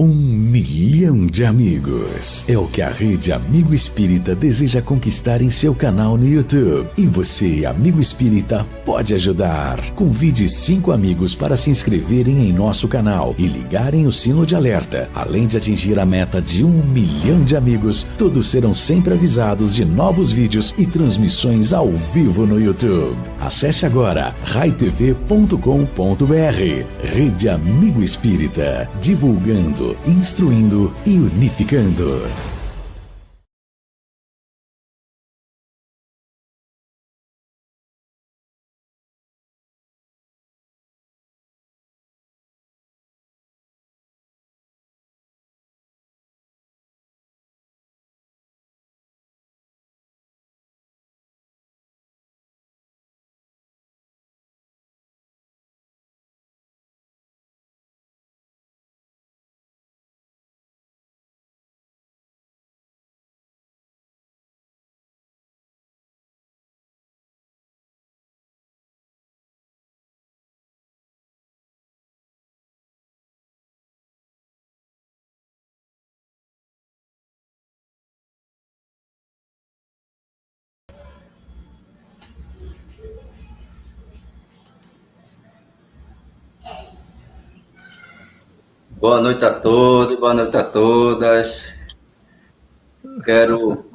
1 milhão de amigos é o que a Rede Amigo Espírita deseja conquistar em seu canal no YouTube. E você, amigo espírita, pode ajudar. Convide 5 amigos para se inscreverem em nosso canal e ligarem o sino de alerta. Além de atingir a meta de 1 milhão de amigos, todos serão sempre avisados de novos vídeos e transmissões ao vivo no YouTube. Acesse agora raitv.com.br. Rede Amigo Espírita, divulgando, instruindo e unificando. Boa noite a todos, boa noite a todas. Quero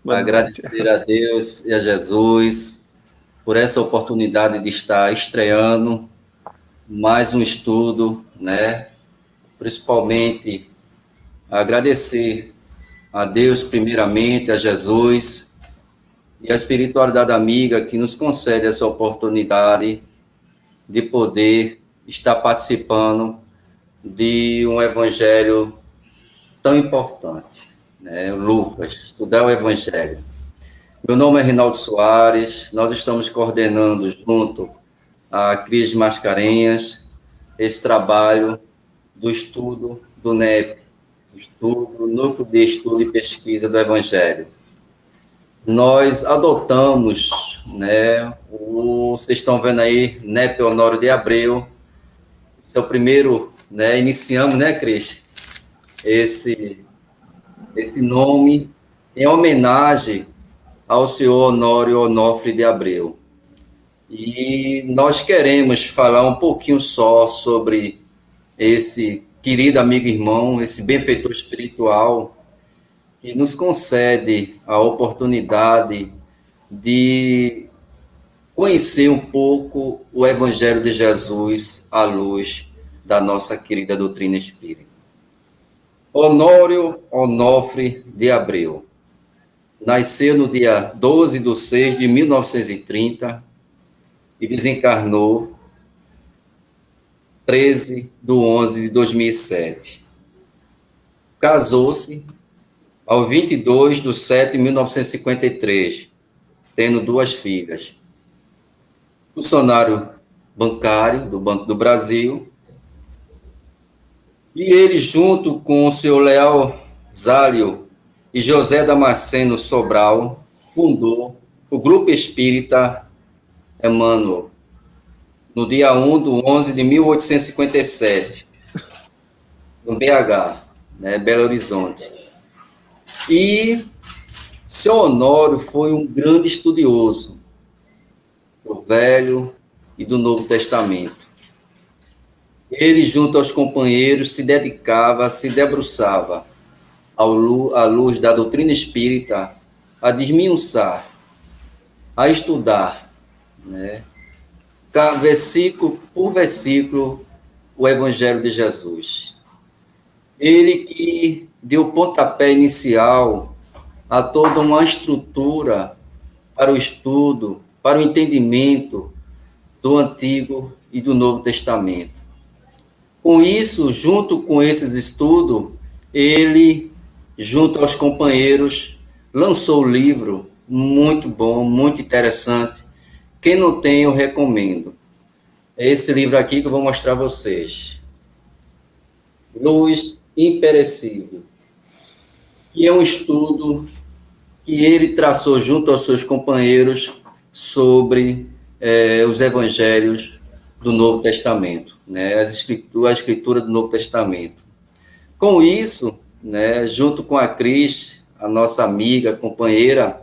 agradecer a Deus e a Jesus por essa oportunidade de estar estreando mais um estudo, né? Principalmente agradecer a Deus primeiramente, a Jesus e a espiritualidade amiga que nos concede essa oportunidade de poder estar participando de um evangelho tão importante, né? Lucas, estudar o evangelho. Meu nome é Rinaldo Soares, nós estamos coordenando junto a Cris Mascarenhas esse trabalho do estudo do NEP, estudo, Núcleo de Estudo e Pesquisa do Evangelho. Nós adotamos, né, vocês estão vendo aí, NEP Honório de Abreu, esse é o primeiro, né, iniciamos, né, Cris, esse nome em homenagem ao senhor Honório Onofre de Abreu. E nós queremos falar um pouquinho só sobre esse querido amigo e irmão, esse benfeitor espiritual que nos concede a oportunidade de conhecer um pouco o Evangelho de Jesus à luz da nossa querida doutrina espírita. Honório Onofre de Abreu nasceu no dia 12 de 6 de 1930 e desencarnou 13 de 11 de 2007. Casou-se ao 22 de 7 de 1953, tendo 2 filhas. Funcionário bancário do Banco do Brasil, e ele, junto com o seu Leal Zálio e José Damasceno Sobral, fundou o Grupo Espírita Emmanuel, no dia 1 de 11 de 1857, no BH, né, Belo Horizonte. E seu Honório foi um grande estudioso do Velho e do Novo Testamento. Ele, junto aos companheiros, se dedicava, se debruçava à luz da doutrina espírita, a desmiuçar, a estudar, né, versículo por versículo, o Evangelho de Jesus. Ele que deu pontapé inicial a toda uma estrutura para o estudo, para o entendimento do Antigo e do Novo Testamento. Com isso, junto com esses estudos, ele, junto aos companheiros, lançou o livro muito bom, muito interessante. Quem não tem, eu recomendo. É esse livro aqui que eu vou mostrar a vocês. Luz Imperecível, que é um estudo que ele traçou junto aos seus companheiros sobre os evangelhos do Novo Testamento, né? A escritura do Novo Testamento. Com isso, né, junto com a Cris, a nossa amiga, companheira,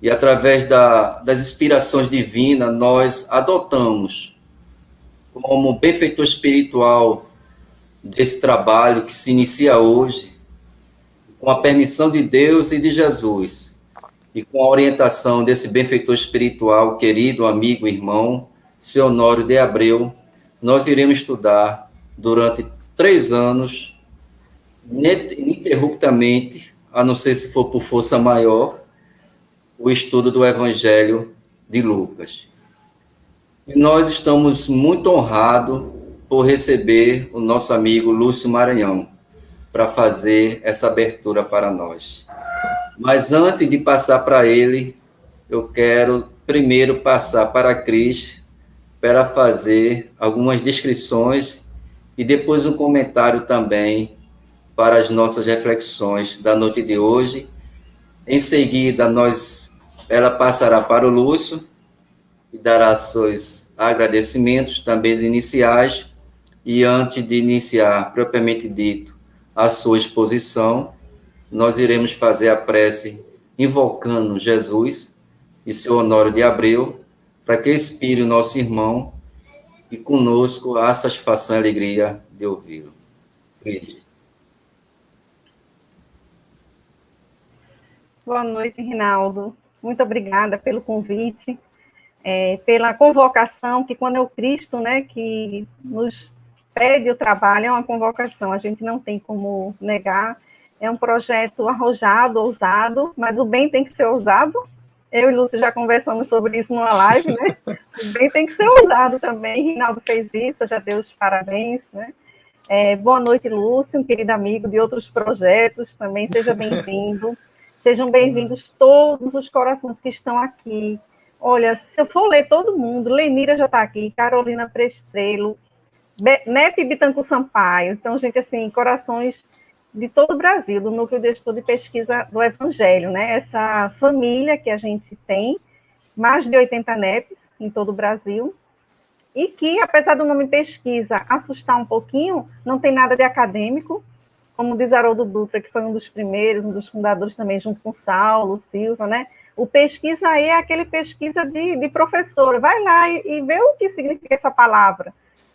e através das inspirações divinas, nós adotamos como benfeitor espiritual desse trabalho que se inicia hoje, com a permissão de Deus e de Jesus, e com a orientação desse benfeitor espiritual, querido amigo, irmão, seu Honório de Abreu, nós iremos estudar durante 3 anos, ininterruptamente, a não ser se for por força maior, o estudo do Evangelho de Lucas. E nós estamos muito honrados por receber o nosso amigo Lúcio Maranhão para fazer essa abertura para nós. Mas antes de passar para ele, eu quero primeiro passar para a Cris para fazer algumas descrições e depois um comentário também para as nossas reflexões da noite de hoje. Em seguida, ela passará para o Lúcio e dará seus agradecimentos também iniciais. E antes de iniciar, propriamente dito, a sua exposição, nós iremos fazer a prece invocando Jesus e seu Honório de Abreu, para que inspire o nosso irmão e conosco a satisfação e a alegria de ouvi-lo. Boa noite, Rinaldo. Muito obrigada pelo convite, pela convocação, que quando é o Cristo, né, que nos pede o trabalho, é uma convocação, a gente não tem como negar. É um projeto arrojado, ousado, mas o bem tem que ser ousado. Eu e Lúcio já conversamos sobre isso numa live, né? O bem tem que ser ousado também. Rinaldo fez isso, já deu os parabéns, né? Boa noite, Lúcio, um querido amigo de outros projetos também. Seja bem-vindo. Sejam bem-vindos todos os corações que estão aqui. Olha, se eu for ler todo mundo, Lenira já está aqui, Carolina Prestrelo, Nepe Bittencourt Sampaio. Então, gente, assim, corações de todo o Brasil, do Núcleo de Estudo e Pesquisa do Evangelho, né? Essa família que a gente tem, mais de 80 NEPs em todo o Brasil, e que, apesar do nome pesquisa assustar um pouquinho, não tem nada de acadêmico, como diz Haroldo Dutra, que foi um dos primeiros, um dos fundadores também, junto com Saulo, Silva, né? O pesquisa aí é aquele pesquisa de professora, vai lá e vê o que significa essa palavra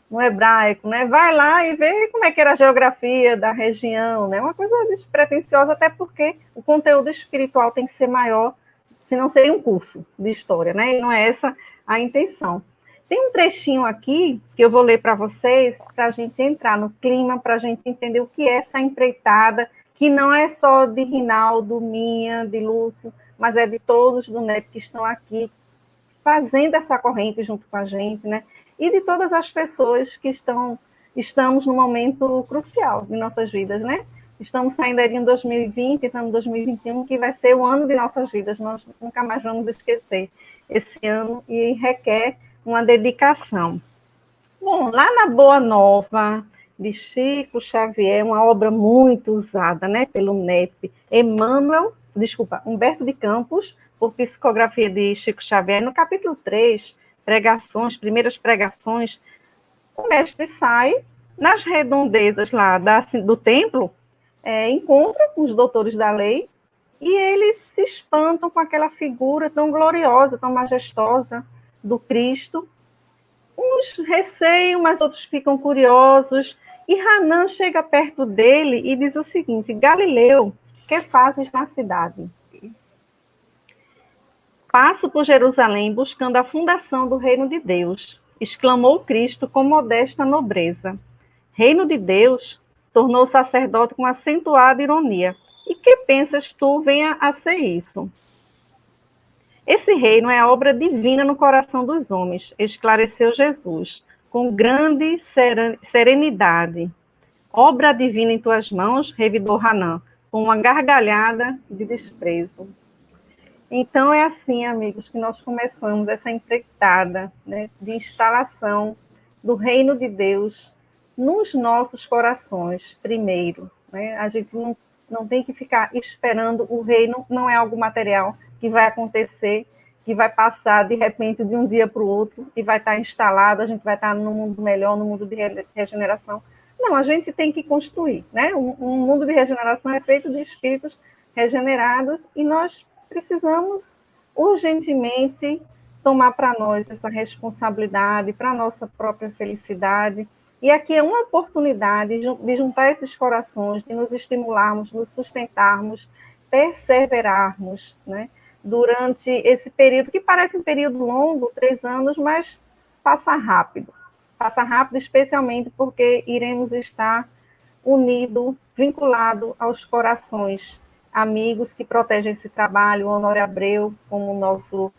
no hebraico, né? Vai lá e vê como é que era a geografia da região, né? Uma coisa despretensiosa, até porque o conteúdo espiritual tem que ser maior, senão seria um curso de história, né? E não é essa a intenção. Tem um trechinho aqui que eu vou ler para vocês, para a gente entrar no clima, para a gente entender o que é essa empreitada, que não é só de Rinaldo, minha, de Lúcio, mas é de todos do NEP que estão aqui fazendo essa corrente junto com a gente, né? E de todas as pessoas que estamos num momento crucial de nossas vidas, né? Estamos saindo aí em 2020, estamos em 2021, que vai ser o ano de nossas vidas, nós nunca mais vamos esquecer esse ano, e requer uma dedicação. Bom, lá na Boa Nova, de Chico Xavier, uma obra muito usada, né, pelo NEP, Humberto de Campos, por psicografia de Chico Xavier, no capítulo 3, primeiras pregações, o mestre sai nas redondezas lá do templo, encontra os doutores da lei, e eles se espantam com aquela figura tão gloriosa, tão majestosa do Cristo. Uns receiam, mas outros ficam curiosos, e Hanan chega perto dele e diz o seguinte: Galileu, que fazes na cidade? Passo por Jerusalém buscando a fundação do reino de Deus, exclamou Cristo com modesta nobreza. Reino de Deus? Tornou o sacerdote com acentuada ironia. E que pensas tu venha a ser isso? Esse reino é a obra divina no coração dos homens, esclareceu Jesus, com grande serenidade. Obra divina em tuas mãos, revidou Hanan, com uma gargalhada de desprezo. Então, é assim, amigos, que nós começamos essa empreitada, né, de instalação do reino de Deus nos nossos corações, primeiro. Né? A gente não tem que ficar esperando, o reino não é algo material que vai acontecer, que vai passar, de repente, de um dia para o outro, e vai estar instalado, a gente vai estar num mundo melhor, num mundo de regeneração. Não, a gente tem que construir, né? Um mundo de regeneração é feito de espíritos regenerados e nós precisamos urgentemente tomar para nós essa responsabilidade, para a nossa própria felicidade. E aqui é uma oportunidade de juntar esses corações, de nos estimularmos, nos sustentarmos, perseverarmos, né? Durante esse período, que parece um período longo, 3 anos, mas passa rápido. Passa rápido, especialmente porque iremos estar unidos, vinculados aos corações, amigos que protegem esse trabalho, o Honório Abreu, como o nosso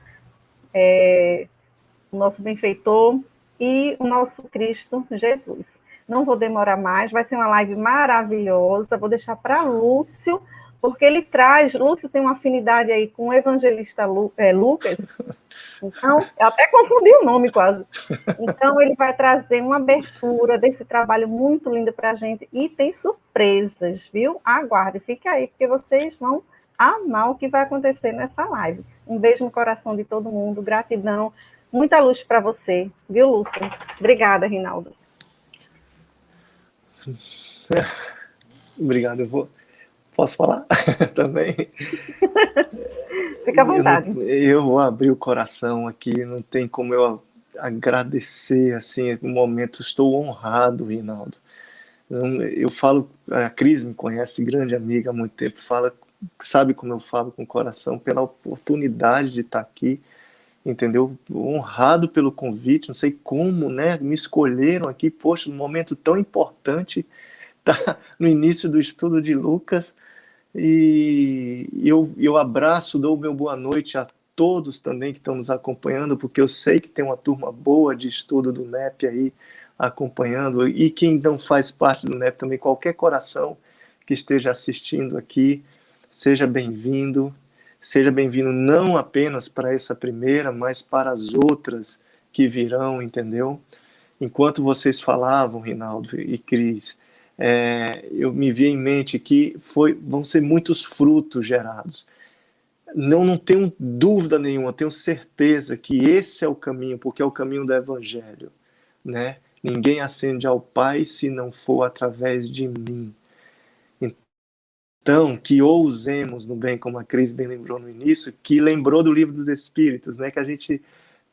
benfeitor, e o nosso Cristo Jesus. Não vou demorar mais, vai ser uma live maravilhosa, vou deixar para Lúcio, porque Lúcio tem uma afinidade aí com o evangelista Lucas, então, eu até confundi o nome quase. Então, ele vai trazer uma abertura desse trabalho muito lindo para a gente, e tem surpresas, viu? Aguarde, fique aí, porque vocês vão amar o que vai acontecer nessa live. Um beijo no coração de todo mundo, gratidão, muita luz para você, viu, Lúcia? Obrigada, Rinaldo. Obrigado, posso falar também? Fica à vontade. Eu vou abrir o coração aqui, não tem como eu agradecer, assim, no momento, estou honrado, Rinaldo. Eu falo, a Cris me conhece, grande amiga há muito tempo, sabe como eu falo com o coração, pela oportunidade de estar aqui, entendeu? Honrado pelo convite, não sei como, né, me escolheram aqui, poxa, num momento tão importante, tá no início do estudo de Lucas. E eu abraço, dou meu boa noite a todos também que estão nos acompanhando, porque eu sei que tem uma turma boa de estudo do NEP aí acompanhando, e quem não faz parte do NEP também, qualquer coração que esteja assistindo aqui, seja bem-vindo não apenas para essa primeira, mas para as outras que virão, entendeu? Enquanto vocês falavam, Rinaldo e Cris, eu me vi em mente que vão ser muitos frutos gerados. Não tenho dúvida nenhuma, tenho certeza que esse é o caminho, porque é o caminho do Evangelho, né? Ninguém ascende ao Pai se não for através de mim. Então, que ousemos no bem, como a Cris bem lembrou no início, que lembrou do Livro dos Espíritos, né? Que a gente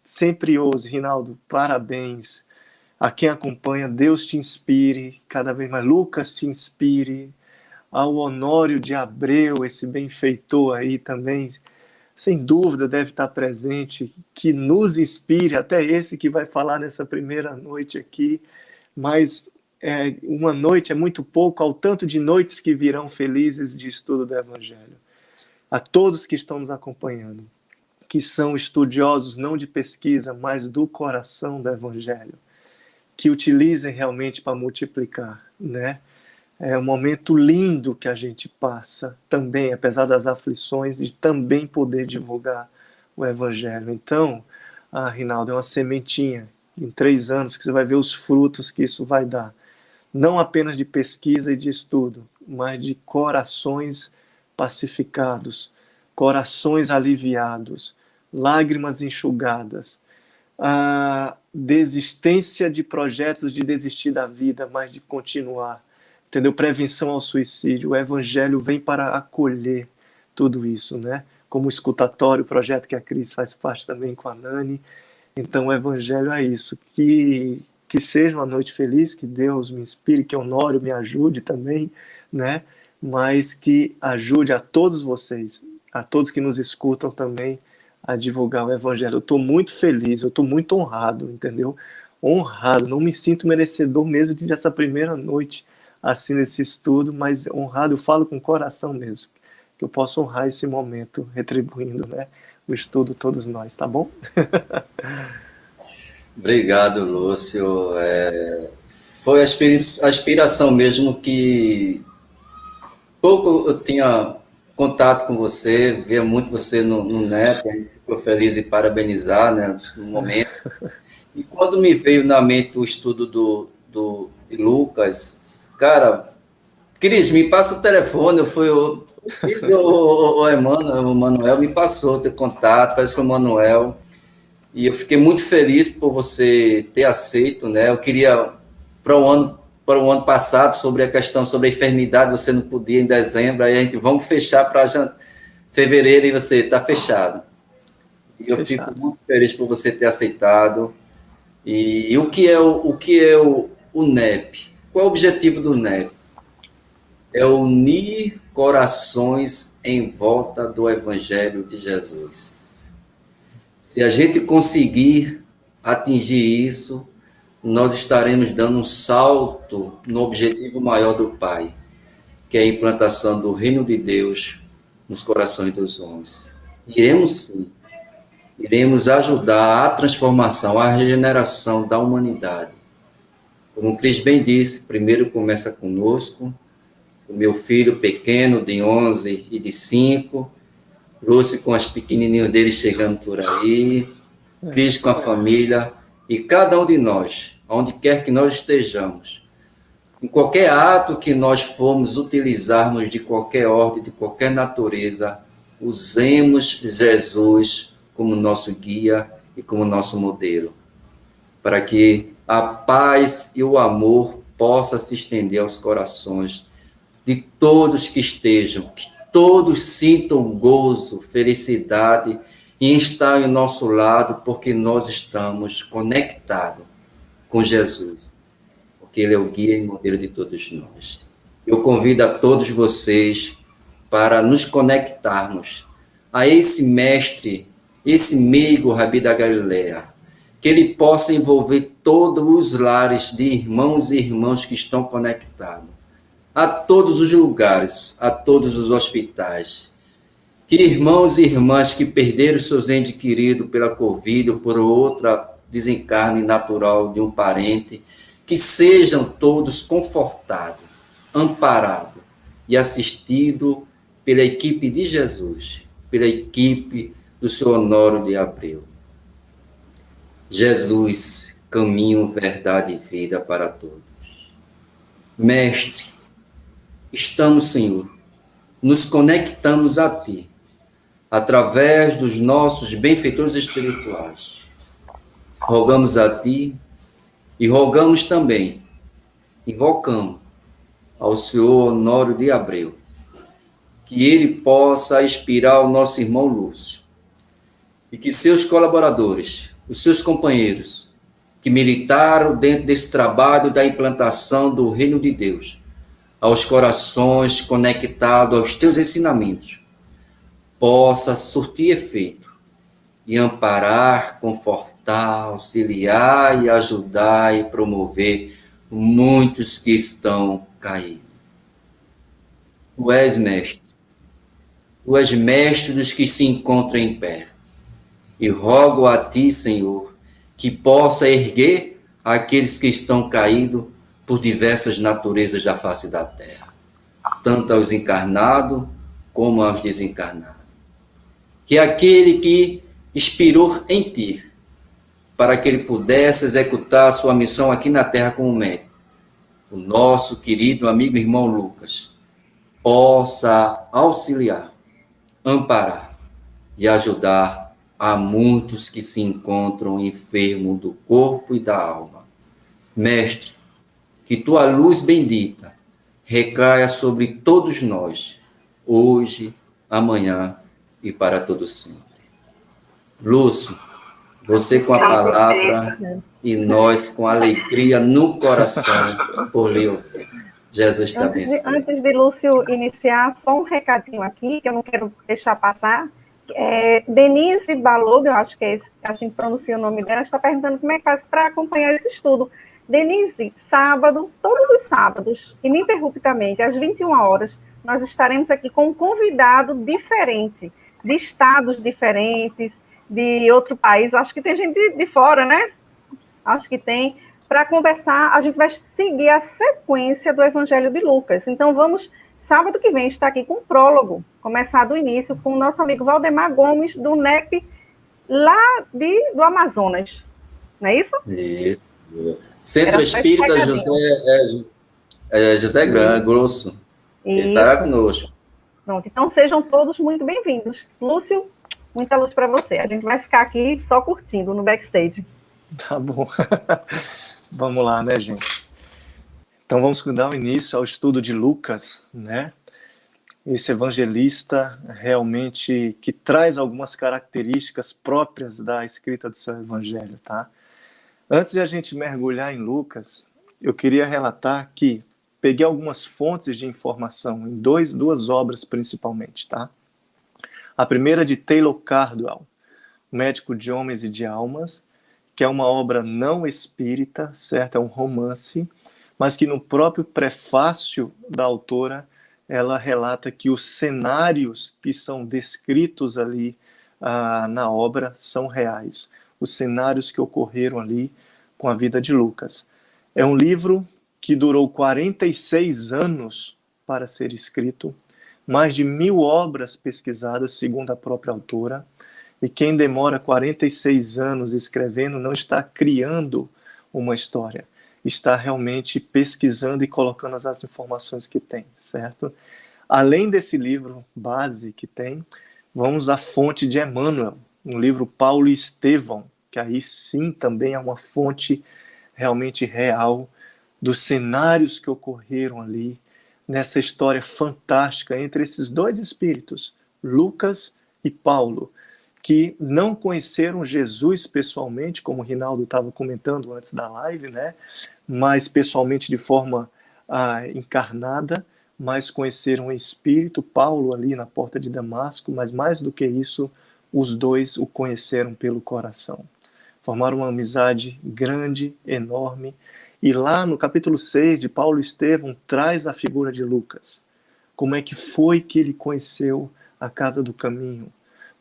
sempre ouse. Rinaldo, parabéns. A quem acompanha, Deus te inspire, cada vez mais, Lucas te inspire, ao Honório de Abreu, esse benfeitor aí também, sem dúvida deve estar presente, que nos inspire, até esse que vai falar nessa primeira noite aqui, mas uma noite é muito pouco, ao tanto de noites que virão felizes de estudo do Evangelho. A todos que estão nos acompanhando, que são estudiosos não de pesquisa, mas do coração do Evangelho, que utilizem realmente para multiplicar, né? É um momento lindo que a gente passa também, apesar das aflições, de também poder divulgar o Evangelho. Então, Rinaldo, é uma sementinha, em 3 anos que você vai ver os frutos que isso vai dar. Não apenas de pesquisa e de estudo, mas de corações pacificados, corações aliviados, lágrimas enxugadas, a desistência de projetos de desistir da vida, mas de continuar, entendeu? Prevenção ao suicídio. O Evangelho vem para acolher tudo isso, né? Como escutatório, o projeto que a Cris faz parte também com a Nani. Então o Evangelho é isso, que seja uma noite feliz, que Deus me inspire, que Honório me ajude também, né? Mas que ajude a todos vocês, a todos que nos escutam também, a divulgar o Evangelho. Eu estou muito feliz, eu estou muito honrado, entendeu? Honrado, não me sinto merecedor mesmo dessa primeira noite, assim, nesse estudo, mas honrado, eu falo com o coração mesmo, que eu posso honrar esse momento, retribuindo, né, o estudo, todos nós, tá bom? Obrigado, Lúcio. Foi a inspiração mesmo que pouco eu tinha contato com você, via muito você no NEP, a gente ficou feliz e parabenizar, né, no momento. E quando me veio na mente o estudo do Lucas, cara, Cris, me passa o telefone, o Manuel me passou o teu contato, parece que foi o Manuel, e eu fiquei muito feliz por você ter aceito, né, eu queria, para o ano para o ano passado sobre a questão sobre a enfermidade, você não podia em dezembro, aí a gente vamos fechar para fevereiro e você está fechado. E eu fico muito feliz por você ter aceitado. E o que é o NEP? Qual é o objetivo do NEP? É unir corações em volta do Evangelho de Jesus. Se a gente conseguir atingir isso, nós estaremos dando um salto no objetivo maior do Pai, que é a implantação do reino de Deus nos corações dos homens. Iremos sim, iremos ajudar a transformação, a regeneração da humanidade. Como o Cris bem disse, primeiro começa conosco, o meu filho pequeno de 11 e de 5, Lúcio com as pequenininhas dele chegando por aí, Cris com a família, e cada um de nós, onde quer que nós estejamos, em qualquer ato que nós formos utilizarmos de qualquer ordem, de qualquer natureza, usemos Jesus como nosso guia e como nosso modelo, para que a paz e o amor possa se estender aos corações de todos que estejam, que todos sintam gozo, felicidade em estar ao nosso lado, porque nós estamos conectados com Jesus, porque Ele é o guia e modelo de todos nós. Eu convido a todos vocês para nos conectarmos a esse mestre, esse meigo Rabi da Galileia, que ele possa envolver todos os lares de irmãos e irmãs que estão conectados, a todos os lugares, a todos os hospitais, que irmãos e irmãs que perderam seus entes queridos pela Covid ou por outra desencarne natural de um parente, que sejam todos confortados, amparados e assistidos pela equipe de Jesus, pela equipe do Senhor Honório de Abreu. Jesus, caminho, verdade e vida para todos. Mestre, estamos, Senhor, nos conectamos a Ti, através dos nossos benfeitores espirituais. Rogamos a Ti e rogamos também, invocamos ao Senhor Honório de Abreu, que ele possa inspirar o nosso irmão Lúcio, e que seus colaboradores, os seus companheiros, que militaram dentro desse trabalho da implantação do Reino de Deus, aos corações conectados aos teus ensinamentos, possa surtir efeito e amparar, confortar, auxiliar e ajudar e promover muitos que estão caídos. Tu és mestre. Tu és mestre dos que se encontram em pé. E rogo a Ti, Senhor, que possa erguer aqueles que estão caídos por diversas naturezas da face da terra, tanto aos encarnados como aos desencarnados. Que aquele que inspirou em Ti, para que ele pudesse executar a sua missão aqui na terra como médico, o nosso querido amigo irmão Lucas, possa auxiliar, amparar e ajudar a muitos que se encontram enfermos do corpo e da alma. Mestre, que Tua luz bendita recaia sobre todos nós, hoje, amanhã e para todo sempre. Lúcio, você com a palavra e nós com alegria no coração por lhe ouvir. Jesus te abençoe. Antes de Lúcio iniciar, só um recadinho aqui, que eu não quero deixar passar. Denise Balog, eu acho que é assim que pronuncia o nome dela, está perguntando como é que faz para acompanhar esse estudo. Denise, sábado, todos os sábados, ininterruptamente, às 21 horas, nós estaremos aqui com um convidado diferente, de estados diferentes, de outro país. Acho que tem gente de fora, né? Acho que tem. Para conversar, a gente vai seguir a sequência do Evangelho de Lucas. Então, vamos, sábado que vem, estar aqui com um prólogo, começar do início, com o nosso amigo Valdemar Gomes, do NEP, lá do Amazonas. Não é isso? Isso. Centro Espírita José Grosso. Ele estará conosco. Pronto, então sejam todos muito bem-vindos. Lúcio, muita luz para você. A gente vai ficar aqui só curtindo no backstage. Tá bom. Vamos lá, né, gente? Então vamos dar o início ao estudo de Lucas, né? Esse evangelista realmente que traz algumas características próprias da escrita do seu evangelho, tá? Antes de a gente mergulhar em Lucas, eu queria relatar que peguei algumas fontes de informação em duas obras principalmente, tá? A primeira de Taylor Cardwell, Médico de Homens e de Almas, que é uma obra não espírita, certo? É um romance, mas que no próprio prefácio da autora, ela relata que os cenários que são descritos ali na obra são reais. Os cenários que ocorreram ali com a vida de Lucas. É um livro que durou 46 anos para ser escrito, mais de 1000 obras pesquisadas, segundo a própria autora, e quem demora 46 anos escrevendo não está criando uma história, está realmente pesquisando e colocando as informações que tem, certo? Além desse livro base que tem, vamos à fonte de Emmanuel, um livro Paulo e Estevão, que aí sim também é uma fonte realmente real dos cenários que ocorreram ali, nessa história fantástica entre esses dois espíritos, Lucas e Paulo, que não conheceram Jesus pessoalmente, como o Rinaldo estava comentando antes da live, né? Mas pessoalmente de forma encarnada, mas conheceram o Espírito, Paulo ali na porta de Damasco, mas mais do que isso, os dois o conheceram pelo coração. Formaram uma amizade grande, enorme, e lá no capítulo 6 de Paulo e Estevão traz a figura de Lucas. Como é que foi que ele conheceu a Casa do Caminho?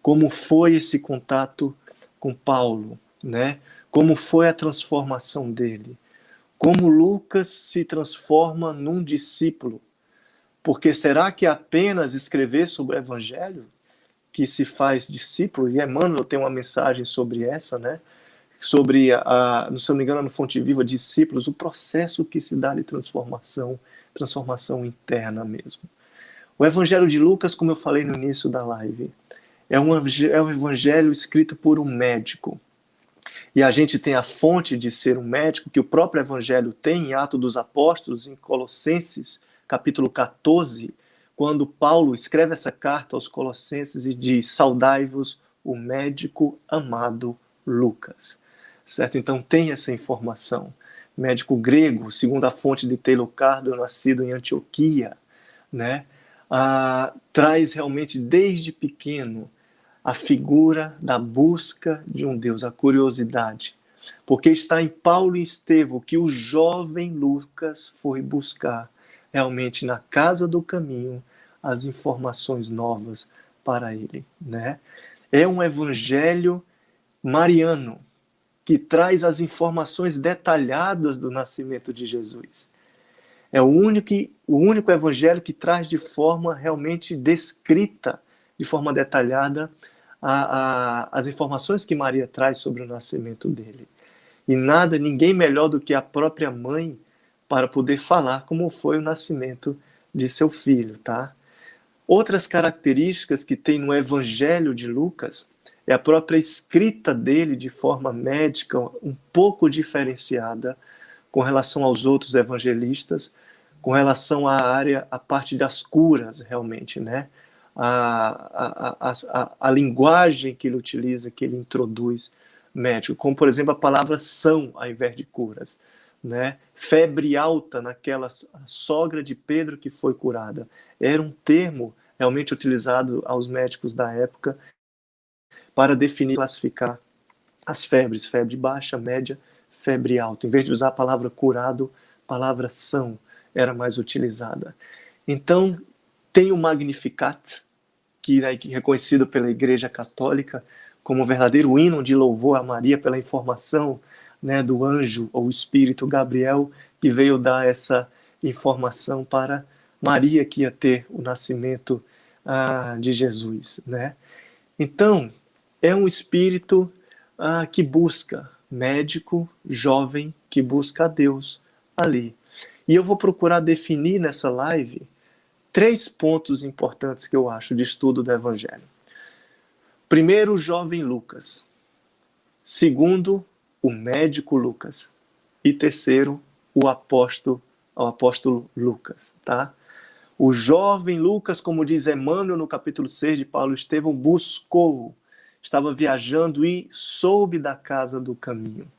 Como foi esse contato com Paulo, né? Como foi a transformação dele? Como Lucas se transforma num discípulo? Porque será que apenas escrever sobre o Evangelho que se faz discípulo? E Emmanuel tem uma mensagem sobre essa, né? Sobre, se não me engano, no Fonte Viva, discípulos, o processo que se dá de transformação interna mesmo. O Evangelho de Lucas, como eu falei no início da live, é um evangelho escrito por um médico. E a gente tem a fonte de ser um médico, que o próprio Evangelho tem em Atos dos Apóstolos, em Colossenses, capítulo 14, quando Paulo escreve essa carta aos Colossenses e diz: saudai-vos o médico amado Lucas. Certo? Então tem essa informação. Médico grego, segundo a fonte de Taylor Cardwell, nascido em Antioquia, né? Traz realmente desde pequeno a figura da busca de um Deus, a curiosidade. Porque está em Paulo e Estevão que o jovem Lucas foi buscar realmente na Casa do Caminho as informações novas para ele, né? É um evangelho mariano que traz as informações detalhadas do nascimento de Jesus. É o único evangelho que traz de forma realmente descrita, de forma detalhada, as informações que Maria traz sobre o nascimento dele. E ninguém melhor do que a própria mãe para poder falar como foi o nascimento de seu filho, tá? Outras características que tem no Evangelho de Lucas é a própria escrita dele de forma médica, um pouco diferenciada com relação aos outros evangelistas, com relação à parte das curas, realmente, né? A linguagem que ele utiliza, que ele introduz médico, como, por exemplo, a palavra são ao invés de curas, né? Febre alta naquela sogra de Pedro que foi curada. Era um termo realmente utilizado aos médicos da época para definir, classificar as febres, febre baixa, média, febre alta. Em vez de usar a palavra curado, a palavra são era mais utilizada. Então, tem o Magnificat, que é reconhecido pela Igreja Católica como um verdadeiro hino de louvor a Maria pela informação, né, do anjo ou espírito Gabriel, que veio dar essa informação para Maria, que ia ter o nascimento de Jesus, né? Então, é um espírito que busca, médico, jovem, que busca a Deus ali. E eu vou procurar definir nessa live 3 pontos importantes que eu acho de estudo do Evangelho. Primeiro, o jovem Lucas. Segundo, o médico Lucas. E terceiro, o apóstolo ao apóstolo Lucas, tá? O jovem Lucas, como diz Emmanuel no capítulo 6 de Paulo Estevão, buscou, estava viajando e soube da casa do caminho.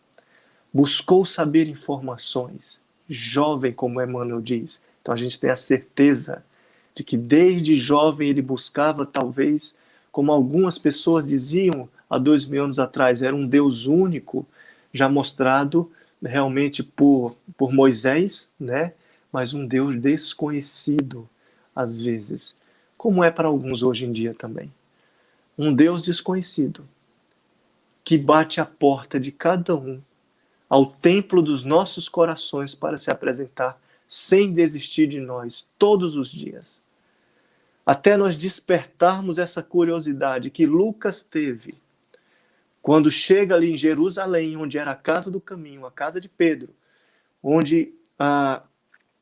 Buscou saber informações. Jovem, como Emmanuel diz. Então a gente tem a certeza de que desde jovem ele buscava, talvez, como algumas pessoas diziam há 2000 anos atrás, era um Deus único, já mostrado realmente por Moisés, né? Mas um Deus desconhecido, às vezes, como é para alguns hoje em dia também. Um Deus desconhecido, que bate a porta de cada um, ao templo dos nossos corações para se apresentar sem desistir de nós, todos os dias. Até nós despertarmos essa curiosidade que Lucas teve, quando chega ali em Jerusalém, onde era a casa do caminho, a casa de Pedro, onde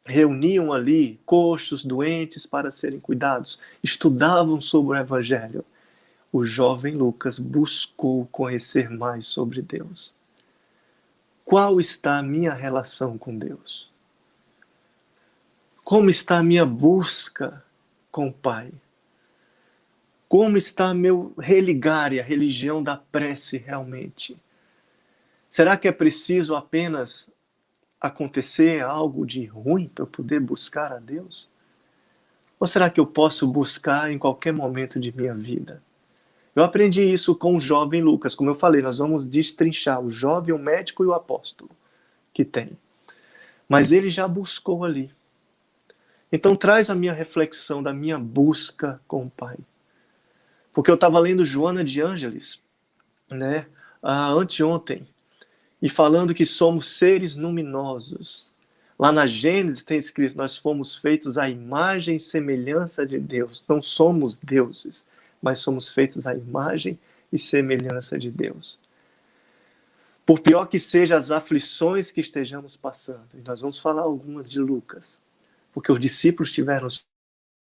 reuniam ali coxos, doentes para serem cuidados, estudavam sobre o Evangelho. O jovem Lucas buscou conhecer mais sobre Deus. Qual está a minha relação com Deus? Como está a minha busca com o Pai? Como está meu religar e a religião da prece realmente? Será que é preciso apenas acontecer algo de ruim para eu poder buscar a Deus? Ou será que eu posso buscar em qualquer momento de minha vida? Eu aprendi isso com o jovem Lucas. Como eu falei, nós vamos destrinchar o jovem, o médico e o apóstolo que tem. Mas ele já buscou ali. Então traz a minha reflexão da minha busca com o Pai. Porque eu estava lendo Joana de Ângeles, né, anteontem, e falando que somos seres luminosos. Lá na Gênesis tem escrito, nós fomos feitos à imagem e semelhança de Deus. Não somos deuses, mas somos feitos à imagem e semelhança de Deus. Por pior que sejam as aflições que estejamos passando, e nós vamos falar algumas de Lucas, porque os discípulos tiveram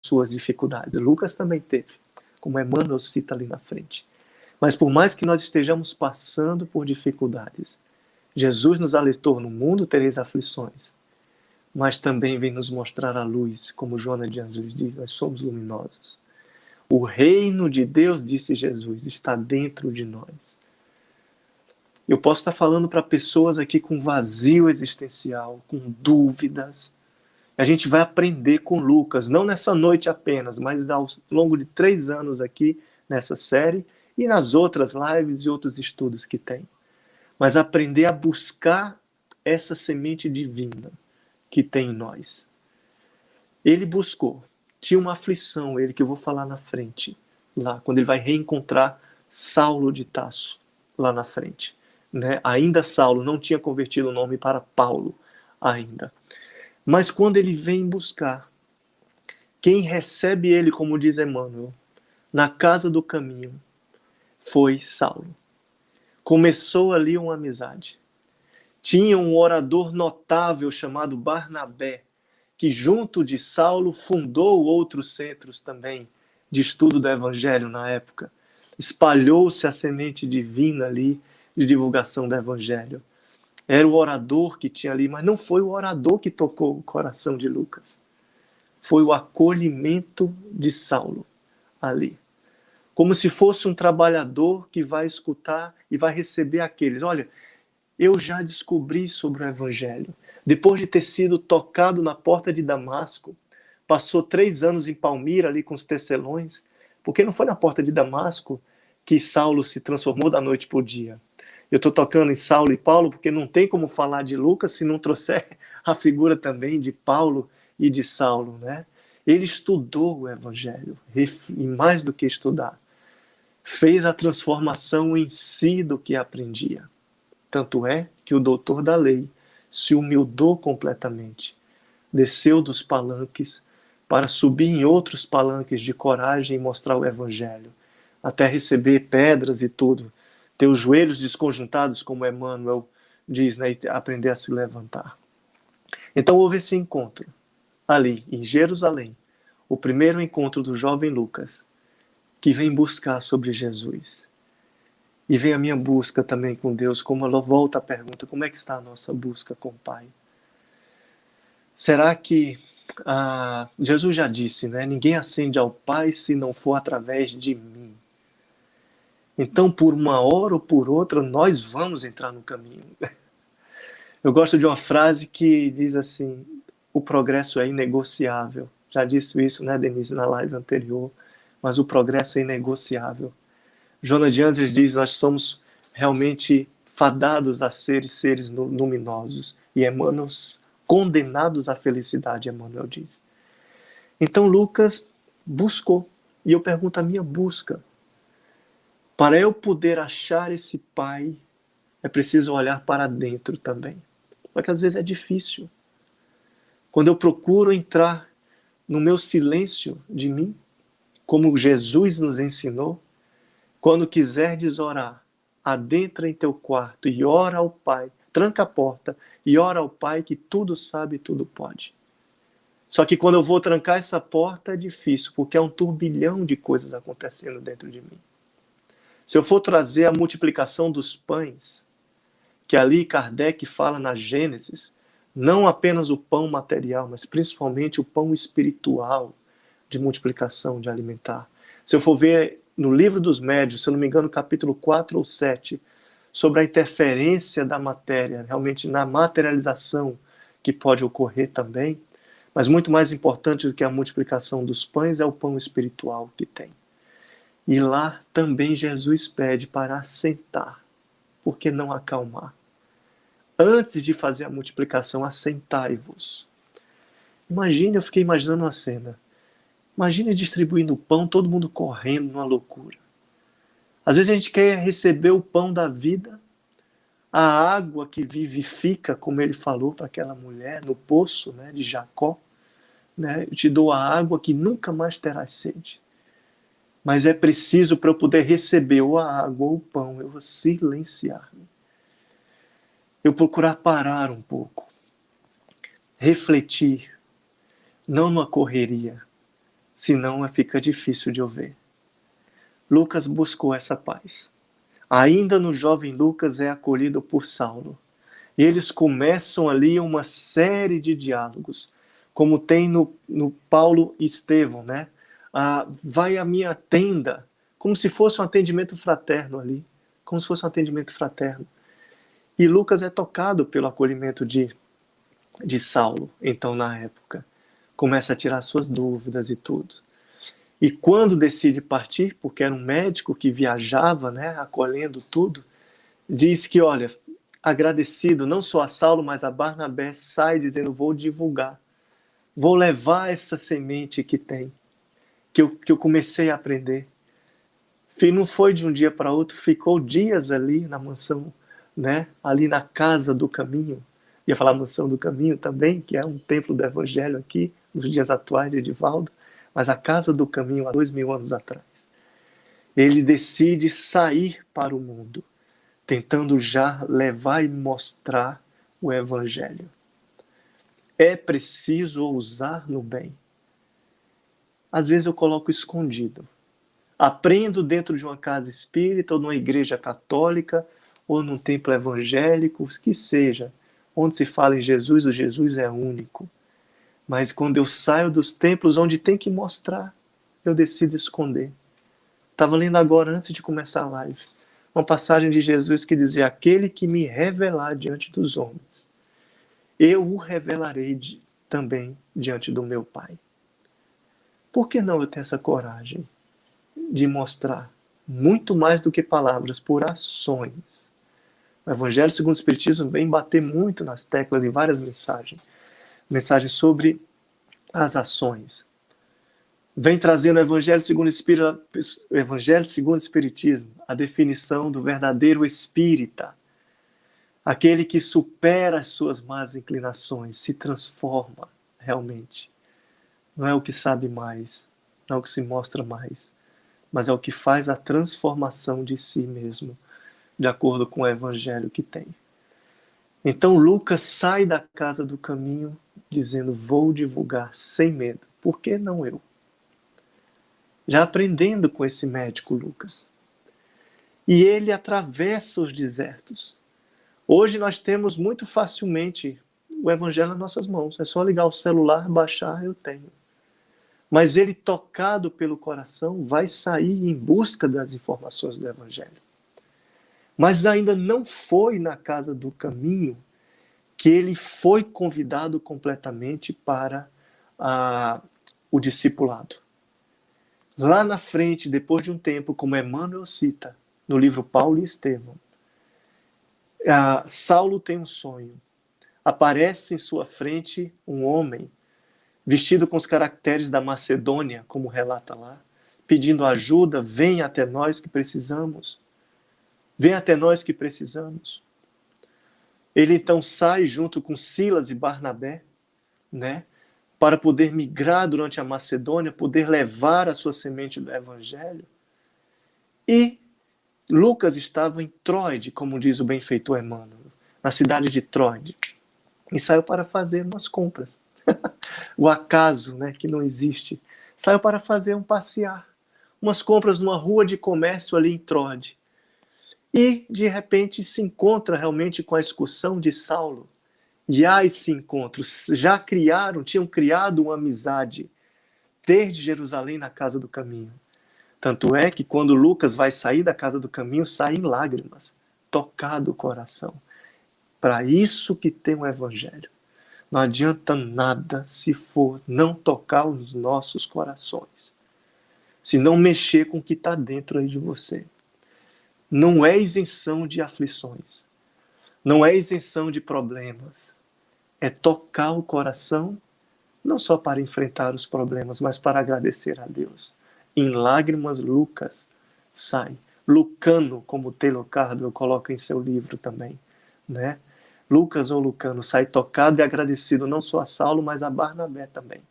suas dificuldades. Lucas também teve, como Emmanuel cita ali na frente. Mas por mais que nós estejamos passando por dificuldades, Jesus nos alertou, no mundo tereis aflições, mas também vem nos mostrar a luz, como Joana de Ângeles diz, nós somos luminosos. O reino de Deus, disse Jesus, está dentro de nós. Eu posso estar falando para pessoas aqui com vazio existencial, com dúvidas. A gente vai aprender com Lucas, não nessa noite apenas, mas ao longo de 3 anos aqui nessa série e nas outras lives e outros estudos que tem. Mas aprender a buscar essa semente divina que tem em nós. Ele buscou. Tinha uma aflição, ele que eu vou falar na frente, lá, quando ele vai reencontrar Saulo de Tarso, lá na frente. Né? Ainda Saulo não tinha convertido o nome para Paulo, ainda. Mas quando ele vem buscar, quem recebe ele, como diz Emmanuel, na casa do caminho, foi Saulo. Começou ali uma amizade. Tinha um orador notável chamado Barnabé, que junto de Saulo fundou outros centros também de estudo do Evangelho na época. Espalhou-se a semente divina ali de divulgação do Evangelho. Era o orador que tinha ali, mas não foi o orador que tocou o coração de Lucas. Foi o acolhimento de Saulo ali. Como se fosse um trabalhador que vai escutar e vai receber aqueles. Olha, eu já descobri sobre o Evangelho. Depois de ter sido tocado na porta de Damasco, passou 3 anos em Palmira, ali com os tecelões, porque não foi na porta de Damasco que Saulo se transformou da noite para o dia. Eu estou tocando em Saulo e Paulo, porque não tem como falar de Lucas se não trouxer a figura também de Paulo e de Saulo, né? Ele estudou o Evangelho, e mais do que estudar, fez a transformação em si do que aprendia. Tanto é que o doutor da lei se humildou completamente, desceu dos palanques para subir em outros palanques de coragem e mostrar o Evangelho, até receber pedras e tudo, ter os joelhos desconjuntados, como Emmanuel diz, né, e aprender a se levantar. Então houve esse encontro ali em Jerusalém, o primeiro encontro do jovem Lucas, que vem buscar sobre Jesus. E vem a minha busca também com Deus, como ela volta a pergunta, como é que está a nossa busca com o Pai? Será que Jesus já disse, né? Ninguém ascende ao Pai se não for através de mim. Então, por uma hora ou por outra, nós vamos entrar no caminho. Eu gosto de uma frase que diz assim: o progresso é inegociável. Já disse isso, né, Denise, na live anterior. Mas o progresso é inegociável. Joana de Anjos diz: nós somos realmente fadados a ser seres luminosos. E Emmanuel, condenados à felicidade, Emmanuel diz. Então Lucas buscou. E eu pergunto: a minha busca, para eu poder achar esse Pai, é preciso olhar para dentro também. Porque às vezes é difícil. Quando eu procuro entrar no meu silêncio de mim, como Jesus nos ensinou, quando quiserdes orar, adentra em teu quarto e ora ao Pai, tranca a porta e ora ao Pai que tudo sabe e tudo pode. Só que quando eu vou trancar essa porta é difícil, porque é um turbilhão de coisas acontecendo dentro de mim. Se eu for trazer a multiplicação dos pães, que ali Kardec fala na Gênesis, não apenas o pão material, mas principalmente o pão espiritual de multiplicação, de alimentar. Se eu for ver no Livro dos Médiuns, se eu não me engano, capítulo 4 ou 7, sobre a interferência da matéria, realmente na materialização que pode ocorrer também, mas muito mais importante do que a multiplicação dos pães é o pão espiritual que tem. E lá também Jesus pede para assentar, por que não acalmar? Antes de fazer a multiplicação, assentai-vos. Imagine, eu fiquei imaginando uma cena. Imagine distribuindo o pão, todo mundo correndo numa loucura. Às vezes a gente quer receber o pão da vida, a água que vivifica, como ele falou para aquela mulher no poço, né, de Jacó. Né, eu te dou a água que nunca mais terás sede. Mas é preciso, para eu poder receber ou a água ou o pão, eu vou silenciar-me. Eu procurar parar um pouco. Refletir. Não numa correria. Senão fica difícil de ouvir. Lucas buscou essa paz. Ainda no jovem Lucas é acolhido por Saulo. E eles começam ali uma série de diálogos. Como tem no Paulo e Estevão, né? Vai à minha tenda, como se fosse um atendimento fraterno ali, como se fosse um atendimento fraterno. E Lucas é tocado pelo acolhimento de Saulo, então na época. Começa a tirar suas dúvidas e tudo. E quando decide partir, porque era um médico que viajava, né, acolhendo tudo, diz que, olha, agradecido não só a Saulo, mas a Barnabé, sai dizendo: vou divulgar, vou levar essa semente que tem, que eu comecei a aprender. E não foi de um dia para outro, ficou dias ali na mansão, né? Ali na casa do caminho. Ia falar mansão do caminho também, que é um templo do Evangelho aqui, nos dias atuais de Edivaldo, mas a casa do caminho há 2000 anos atrás. Ele decide sair para o mundo, tentando já levar e mostrar o Evangelho. É preciso ousar no bem. Às vezes eu coloco escondido. Aprendo dentro de uma casa espírita, ou numa igreja católica, ou num templo evangélico, que seja, onde se fala em Jesus, o Jesus é único. Mas quando eu saio dos templos onde tem que mostrar, eu decido esconder. Estava lendo agora, antes de começar a live, uma passagem de Jesus que dizia: aquele que me revelar diante dos homens, eu o revelarei também diante do meu Pai. Por que não eu ter essa coragem de mostrar muito mais do que palavras, por ações? O Evangelho segundo o Espiritismo vem bater muito nas teclas em várias mensagens sobre as ações. Vem trazendo o Evangelho segundo o Espiritismo a definição do verdadeiro espírita, aquele que supera as suas más inclinações, se transforma realmente. Não é o que sabe mais, não é o que se mostra mais, mas é o que faz a transformação de si mesmo, de acordo com o Evangelho que tem. Então Lucas sai da casa do caminho dizendo: vou divulgar sem medo. Por que não eu? Já aprendendo com esse médico Lucas. E ele atravessa os desertos. Hoje nós temos muito facilmente o evangelho nas nossas mãos. É só ligar o celular, baixar, eu tenho. Mas ele, tocado pelo coração, vai sair em busca das informações do evangelho. Mas ainda não foi na casa do caminho que ele foi convidado completamente para o discipulado. Lá na frente, depois de um tempo, como Emmanuel cita no livro Paulo e Estevão, Saulo tem um sonho. Aparece em sua frente um homem vestido com os caracteres da Macedônia, como relata lá, pedindo ajuda: vem até nós que precisamos. Vem até nós que precisamos. Ele então sai junto com Silas e Barnabé, né, para poder migrar durante a Macedônia, poder levar a sua semente do evangelho. E Lucas estava em Troade, como diz o benfeitor Emmanuel, na cidade de Troade, e saiu para fazer umas compras. O acaso, né, que não existe. Saiu para fazer um passear, umas compras numa rua de comércio ali em Troade. E, de repente, se encontra realmente com a excursão de Saulo. E há esse encontro. Já tinham criado uma amizade desde Jerusalém na casa do caminho. Tanto é que quando Lucas vai sair da casa do caminho, sai em lágrimas, tocado o coração. Para isso que tem o evangelho. Não adianta nada se for não tocar os nossos corações. Se não mexer com o que está dentro aí de você. Não é isenção de aflições. Não é isenção de problemas. É tocar o coração, não só para enfrentar os problemas, mas para agradecer a Deus. Em lágrimas, Lucas sai. Lucano, como Taylor Cardwell coloca em seu livro também, né? Lucas ou Lucano sai tocado e agradecido não só a Saulo, mas a Barnabé também.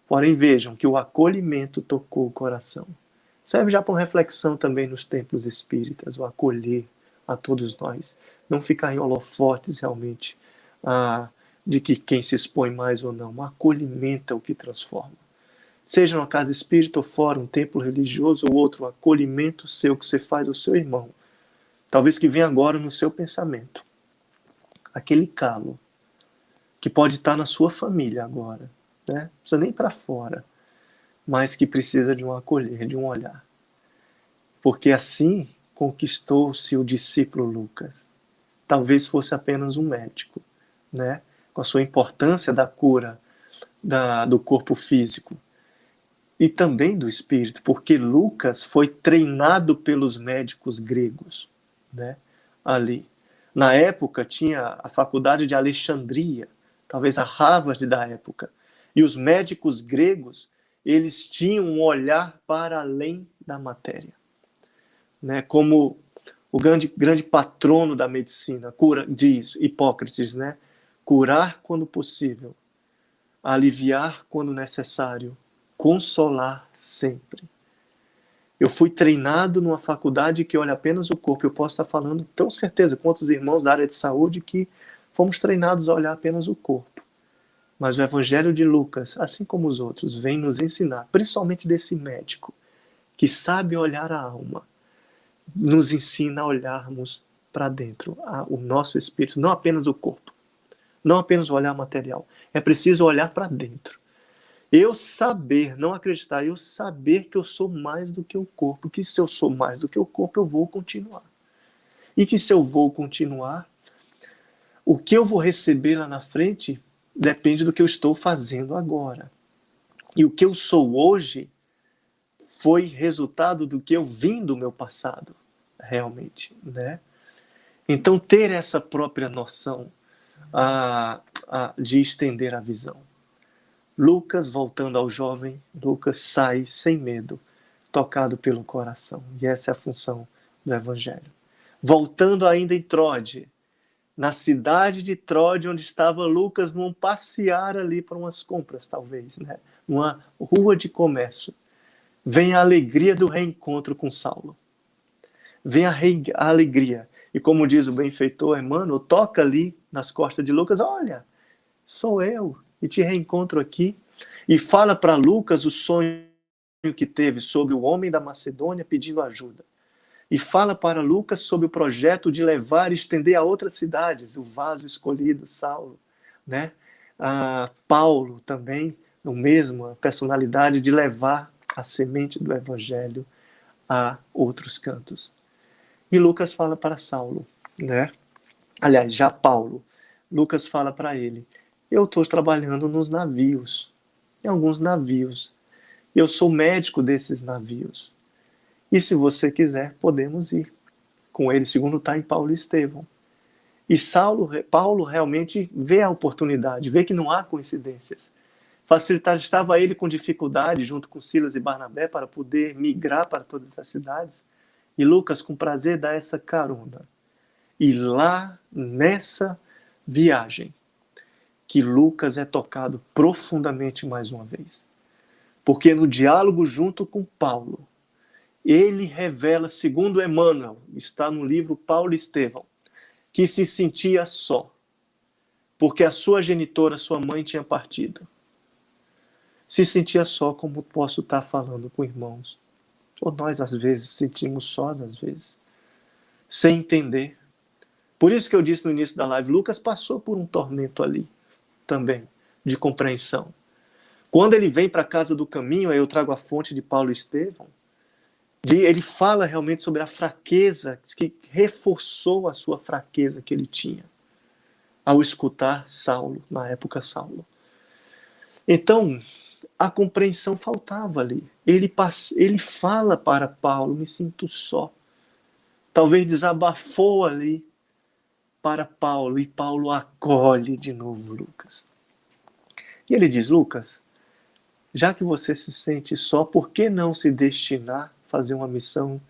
Porém, vejam que o acolhimento tocou o coração. Serve já para uma reflexão também nos templos espíritas, o acolher a todos nós. Não ficar em holofotes realmente de que quem se expõe mais ou não. O acolhimento é o que transforma. Seja uma casa espírita ou fora, um templo religioso ou outro, o acolhimento seu que você faz ao seu irmão. Talvez que venha agora no seu pensamento. Aquele calo que pode estar na sua família agora. Né? Não precisa nem para fora. Mas que precisa de um acolher, de um olhar. Porque assim conquistou-se o discípulo Lucas. Talvez fosse apenas um médico, né? Com a sua importância da cura do corpo físico e também do espírito, porque Lucas foi treinado pelos médicos gregos, né? Ali. Na época tinha a faculdade de Alexandria, talvez a Harvard da época, e os médicos gregos eles tinham um olhar para além da matéria. Né? Como o grande patrono da medicina diz, Hipócrates, né? Curar quando possível, aliviar quando necessário, consolar sempre. Eu fui treinado numa faculdade que olha apenas o corpo. Eu posso estar falando, com certeza, com outros irmãos da área de saúde, que fomos treinados a olhar apenas o corpo. Mas o Evangelho de Lucas, assim como os outros, vem nos ensinar, principalmente desse médico, que sabe olhar a alma, nos ensina a olharmos para dentro, o nosso espírito, não apenas o corpo, não apenas o olhar material. É preciso olhar para dentro. Eu saber, não acreditar, eu saber que eu sou mais do que o corpo, que se eu sou mais do que o corpo, eu vou continuar. E que se eu vou continuar, o que eu vou receber lá na frente depende do que eu estou fazendo agora. E o que eu sou hoje foi resultado do que eu vim do meu passado, realmente, né? Então, ter essa própria noção de estender a visão. Lucas, voltando ao jovem, Lucas sai sem medo, tocado pelo coração. E essa é a função do Evangelho. Voltando ainda em Troade, na cidade de Troade, onde estava Lucas, num passear ali para umas compras, talvez, né? Uma rua de comércio. Vem a alegria do reencontro com Saulo. Vem a alegria. E como diz o benfeitor Emmanuel, toca ali nas costas de Lucas, olha, sou eu, e te reencontro aqui. E fala para Lucas o sonho que teve sobre o homem da Macedônia pedindo ajuda. E fala para Lucas sobre o projeto de levar e estender a outras cidades, o vaso escolhido, Saulo, né? Paulo também, o mesmo, a personalidade de levar a semente do evangelho a outros cantos. E Lucas fala para Saulo, né? Aliás, já Paulo, Lucas fala para ele: eu estou trabalhando nos navios, em alguns navios. Eu sou médico desses navios. E se você quiser, podemos ir com ele, segundo está em Paulo e Estevão. E Paulo realmente vê a oportunidade, vê que não há coincidências. Estava ele com dificuldade, junto com Silas e Barnabé, para poder migrar para todas as cidades. E Lucas, com prazer, dá essa carona. E lá, nessa viagem, que Lucas é tocado profundamente mais uma vez. Porque no diálogo junto com Paulo, ele revela, segundo Emmanuel, está no livro Paulo e Estevão, que se sentia só, porque a sua genitora, sua mãe, tinha partido. Se sentia só, como posso estar falando com irmãos. Ou nós, às vezes, sentimos sós, às vezes, sem entender. Por isso que eu disse no início da live, Lucas passou por um tormento ali, também, de compreensão. Quando ele vem para a casa do caminho, aí eu trago a fonte de Paulo e Estevão, ele fala realmente sobre a fraqueza, que reforçou a sua fraqueza que ele tinha ao escutar Saulo, na época Saulo. Então, a compreensão faltava ali. Ele fala para Paulo: me sinto só. Talvez desabafou ali para Paulo, e Paulo acolhe de novo Lucas. E ele diz: Lucas, já que você se sente só, por que não se destinar a fazer uma missão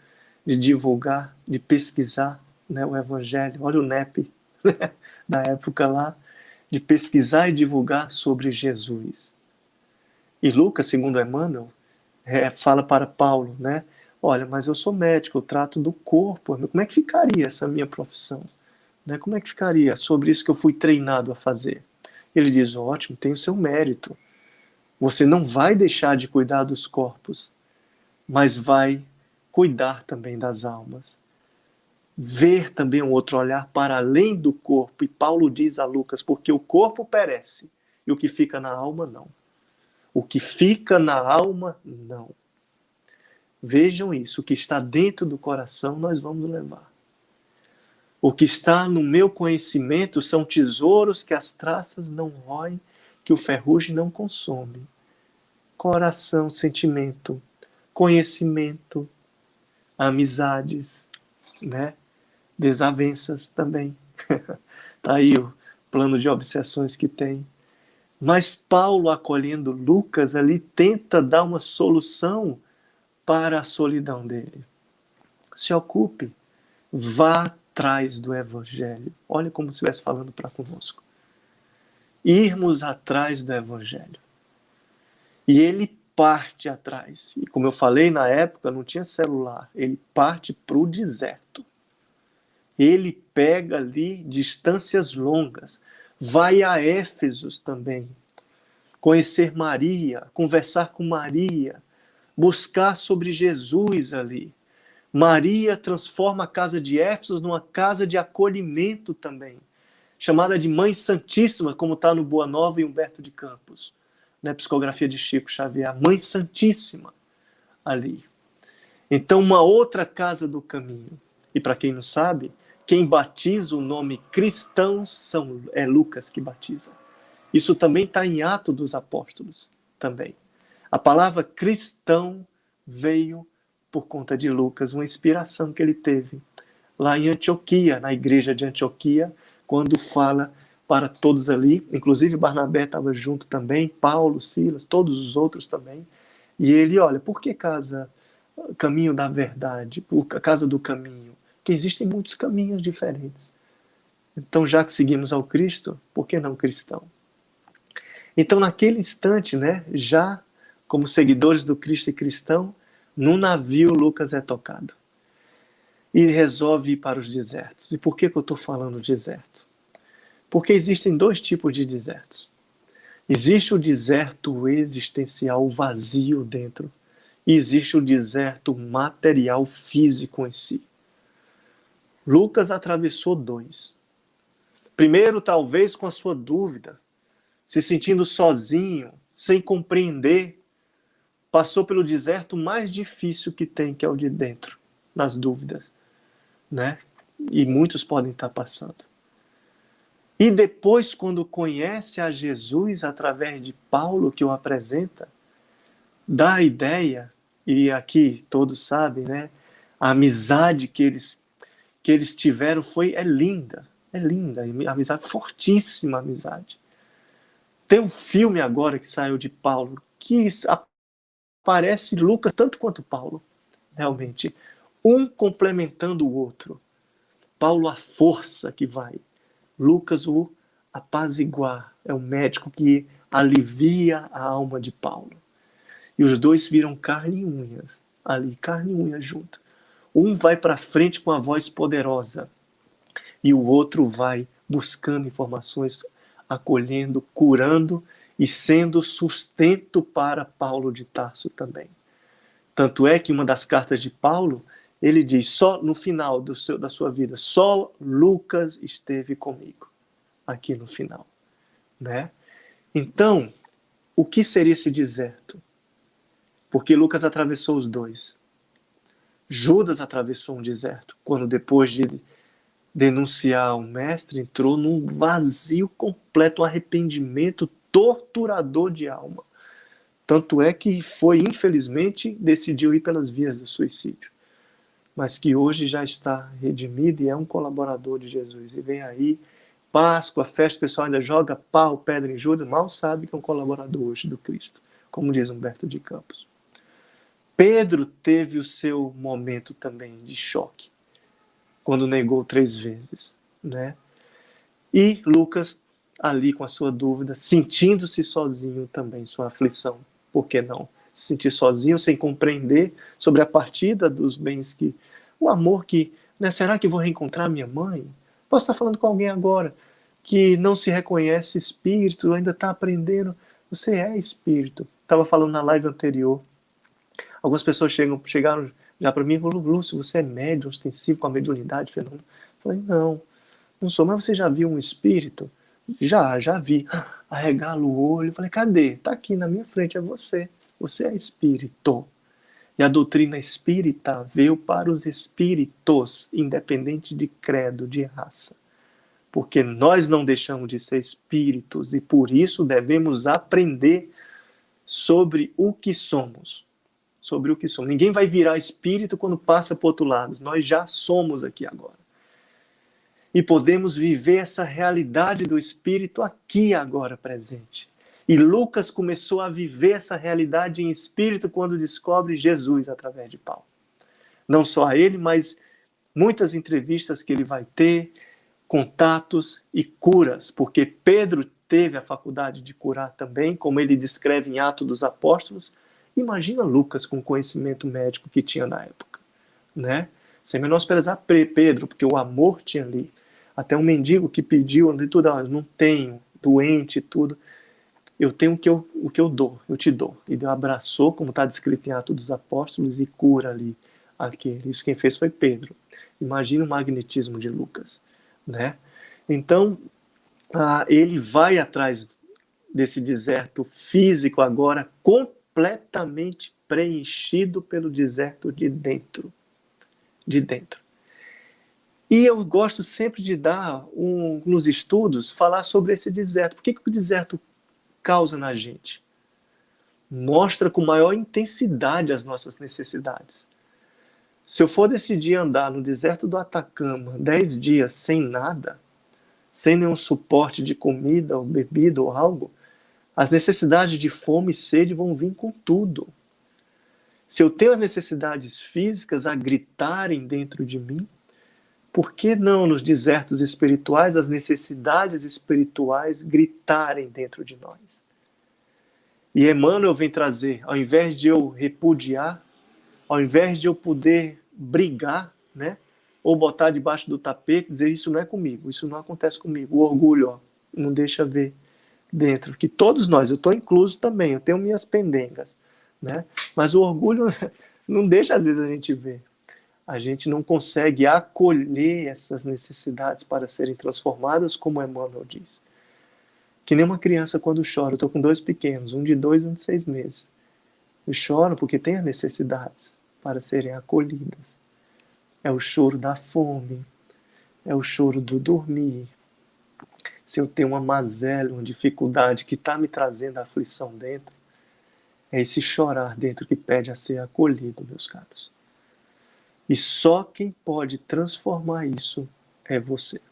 de divulgar, de pesquisar, né, o Evangelho? Olha o NEP, né, da época lá, de pesquisar e divulgar sobre Jesus. E Lucas, segundo Emmanuel, fala para Paulo, né? Olha, mas eu sou médico, eu trato do corpo. Como é que ficaria essa minha profissão? Né? Como é que ficaria sobre isso que eu fui treinado a fazer? Ele diz: ótimo, tem o seu mérito. Você não vai deixar de cuidar dos corpos, mas vai cuidar também das almas. Ver também um outro olhar para além do corpo. E Paulo diz a Lucas: porque o corpo perece e o que fica na alma não. O que fica na alma, não. Vejam isso, o que está dentro do coração nós vamos levar. O que está no meu conhecimento são tesouros que as traças não roem, que o ferrugem não consome. Coração, sentimento, conhecimento, amizades, né? Desavenças também. Está aí o plano de obsessões que tem. Mas Paulo, acolhendo Lucas ali, tenta dar uma solução para a solidão dele. Se ocupe, vá atrás do Evangelho. Olha como se estivesse falando para conosco. Irmos atrás do Evangelho. E ele parte atrás. E como eu falei, na época não tinha celular. Ele parte para o deserto. Ele pega ali distâncias longas. Vai a Éfeso também, conhecer Maria, conversar com Maria, buscar sobre Jesus ali. Maria transforma a casa de Éfeso numa casa de acolhimento também, chamada de Mãe Santíssima, como está no Boa Nova e Humberto de Campos, na psicografia de Chico Xavier, Mãe Santíssima ali. Então, uma outra casa do caminho. E para quem não sabe, quem batiza o nome cristãos é Lucas que batiza. Isso também está em Atos dos Apóstolos. Também. A palavra cristão veio por conta de Lucas, uma inspiração que ele teve lá em Antioquia, na igreja de Antioquia, quando fala para todos ali, inclusive Barnabé estava junto também, Paulo, Silas, todos os outros também. E ele, olha, por que caminho da verdade, a casa do caminho? Que existem muitos caminhos diferentes. Então, já que seguimos ao Cristo, por que não cristão? Então, naquele instante, né, já como seguidores do Cristo e cristão, num navio Lucas é tocado. E resolve ir para os desertos. E por que eu estou falando deserto? Porque existem dois tipos de desertos. Existe o deserto existencial, o vazio dentro. E existe o deserto material, físico em si. Lucas atravessou dois. Primeiro, talvez com a sua dúvida, se sentindo sozinho, sem compreender, passou pelo deserto mais difícil que tem, que é o de dentro, nas dúvidas, né? E muitos podem estar passando. E depois, quando conhece a Jesus através de Paulo, que o apresenta, dá a ideia, e aqui todos sabem, né? A amizade que eles tiveram é linda, amizade, fortíssima amizade. Tem um filme agora que saiu de Paulo, que aparece Lucas tanto quanto Paulo, realmente. Um complementando o outro. Paulo a força que vai. Lucas o apaziguar. É o médico que alivia a alma de Paulo. E os dois viram carne e unhas ali, carne e unha junto. Um vai para frente com a voz poderosa e o outro vai buscando informações, acolhendo, curando e sendo sustento para Paulo de Tarso também. Tanto é que uma das cartas de Paulo, ele diz, só no final da sua vida, só Lucas esteve comigo, aqui no final, né? Então, o que seria esse deserto? Porque Lucas atravessou os dois. Judas atravessou um deserto, quando depois de denunciar o mestre, entrou num vazio completo, um arrependimento torturador de alma. Tanto é que infelizmente, decidiu ir pelas vias do suicídio. Mas que hoje já está redimido e é um colaborador de Jesus. E vem aí, Páscoa, festa, o pessoal ainda joga pau, pedra em Judas, mal sabe que é um colaborador hoje do Cristo, como diz Humberto de Campos. Pedro teve o seu momento também de choque, quando negou 3 vezes, né? E Lucas, ali com a sua dúvida, sentindo-se sozinho também, sua aflição. Por que não? Se sentir sozinho, sem compreender sobre a partida dos bens o amor que, né? Será que vou reencontrar minha mãe? Posso estar falando com alguém agora que não se reconhece espírito, ainda está aprendendo. Você é espírito. Estava falando na live anterior. Algumas pessoas chegaram já para mim e falaram, Lúcio, você é médium, ostensivo com a mediunidade, fenômeno. Eu falei, não sou, mas você já viu um espírito? Já vi. Arregalo o olho, falei, cadê? Está aqui na minha frente, é você. Você é espírito. E a doutrina espírita veio para os espíritos, independente de credo, de raça. Porque nós não deixamos de ser espíritos e por isso devemos aprender sobre o que somos. Sobre o que somos. Ninguém vai virar espírito quando passa para o outro lado. Nós já somos aqui agora. E podemos viver essa realidade do espírito aqui agora presente. E Lucas começou a viver essa realidade em espírito quando descobre Jesus através de Paulo. Não só a ele, mas muitas entrevistas que ele vai ter, contatos e curas, porque Pedro teve a faculdade de curar também, como ele descreve em Atos dos Apóstolos. Imagina Lucas com o conhecimento médico que tinha na época, né? Sem menosprezar Pedro, porque o amor tinha ali. Até um mendigo que pediu, não tenho, doente e tudo. Eu tenho o que eu dou, eu te dou. E ele abraçou, como está descrito em Atos dos Apóstolos, e cura ali aquele. Isso quem fez foi Pedro. Imagina o magnetismo de Lucas, né? Então, ele vai atrás desse deserto físico agora, completamente preenchido pelo deserto de dentro. De dentro. E eu gosto sempre de dar, nos estudos, falar sobre esse deserto. Por que o deserto causa na gente? Mostra com maior intensidade as nossas necessidades. Se eu for decidir andar no deserto do Atacama 10 dias sem nada, sem nenhum suporte de comida ou bebida ou algo, as necessidades de fome e sede vão vir com tudo. Se eu tenho as necessidades físicas a gritarem dentro de mim, por que não nos desertos espirituais as necessidades espirituais gritarem dentro de nós? E Emmanuel vem trazer, ao invés de eu repudiar, ao invés de eu poder brigar, né, ou botar debaixo do tapete, dizer isso não é comigo, isso não acontece comigo, o orgulho, não deixa ver dentro, que todos nós, eu estou incluso também, eu tenho minhas pendengas, né? Mas o orgulho não deixa às vezes a gente ver. A gente não consegue acolher essas necessidades para serem transformadas, como Emmanuel diz. Que nem uma criança quando chora. Eu estou com 2 pequenos, um de 2 e um de 6 meses. Eu choro porque tem as necessidades para serem acolhidas. É o choro da fome, é o choro do dormir. Se eu tenho uma mazela, uma dificuldade que está me trazendo aflição dentro, é esse chorar dentro que pede a ser acolhido, meus caros. E só quem pode transformar isso é você.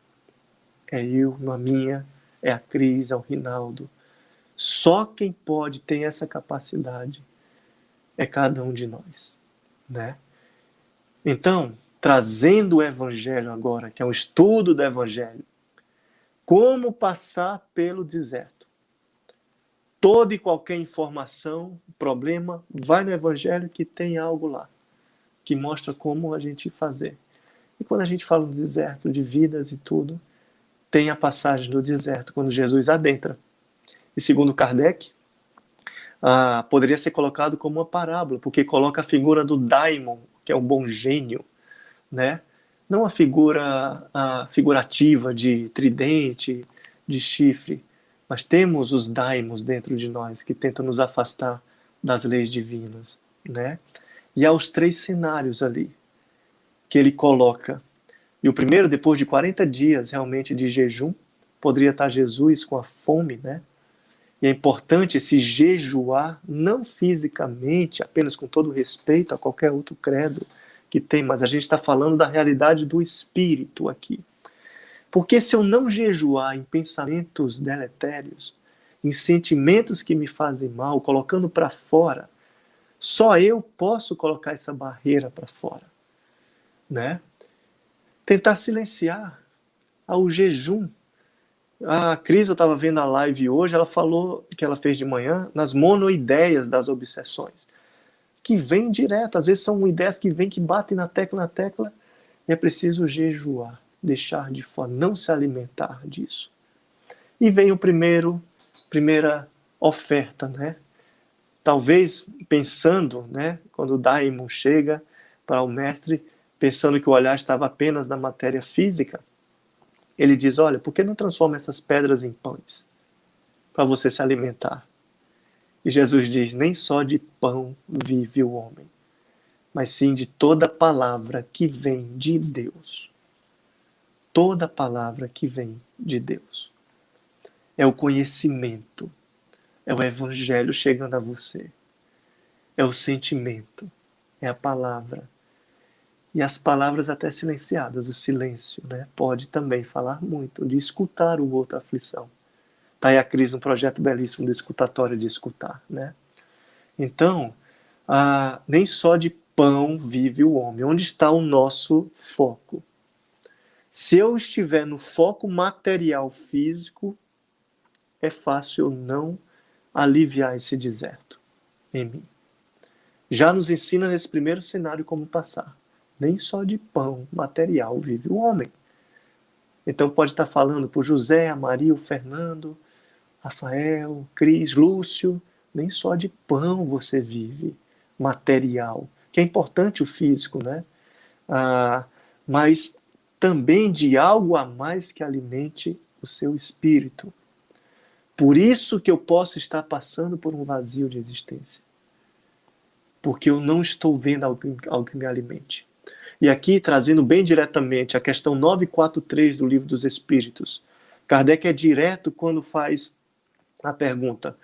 É eu, a minha, é a Cris, é o Rinaldo. Só quem pode ter essa capacidade é cada um de nós, né? Então, trazendo o Evangelho agora, que é um estudo do Evangelho, como passar pelo deserto. Toda e qualquer informação, problema, vai no Evangelho que tem algo lá, que mostra como a gente fazer. E quando a gente fala do deserto, de vidas e tudo, tem a passagem do deserto, quando Jesus adentra. E segundo Kardec, poderia ser colocado como uma parábola, porque coloca a figura do daimon, que é um bom gênio, né? Não a figura figurativa de tridente, de chifre, mas temos os daimons dentro de nós que tentam nos afastar das leis divinas, né? E há os 3 cenários ali que ele coloca. E o primeiro, depois de 40 dias realmente de jejum, poderia estar Jesus com a fome, né? E é importante esse jejuar, não fisicamente, apenas com todo respeito a qualquer outro credo que tem, mas a gente está falando da realidade do espírito aqui. Porque se eu não jejuar em pensamentos deletérios, em sentimentos que me fazem mal, colocando para fora, só eu posso colocar essa barreira para fora, né? Tentar silenciar o jejum. A Cris, eu estava vendo a live hoje, ela falou que ela fez de manhã nas monoideias das obsessões, que vem direto, às vezes são ideias que vêm, que batem na tecla, e é preciso jejuar, deixar de fora, não se alimentar disso. E vem o primeira oferta, né? Talvez pensando, né, quando o daimon chega para o mestre, pensando que o olhar estava apenas na matéria física, ele diz, olha, por que não transforma essas pedras em pães? Para você se alimentar. E Jesus diz, nem só de pão vive o homem, mas sim de toda palavra que vem de Deus. Toda palavra que vem de Deus. É o conhecimento, é o Evangelho chegando a você. É o sentimento, é a palavra. E as palavras até silenciadas, o silêncio, né? Pode também falar muito, de escutar o outro, a aflição. Está aí a Cris, um projeto belíssimo do escutatório de escutar, né? Então, nem só de pão vive o homem. Onde está o nosso foco? Se eu estiver no foco material físico, é fácil eu não aliviar esse deserto em mim. Já nos ensina nesse primeiro cenário como passar. Nem só de pão material vive o homem. Então pode estar falando por José, a Maria, o Fernando, Rafael, Cris, Lúcio. Nem só de pão você vive material, que é importante o físico, né? Mas também de algo a mais que alimente o seu espírito. Por isso que eu posso estar passando por um vazio de existência. Porque eu não estou vendo algo que me alimente. E aqui, trazendo bem diretamente a questão 943 do Livro dos Espíritos, Kardec é direto quando faz a pergunta: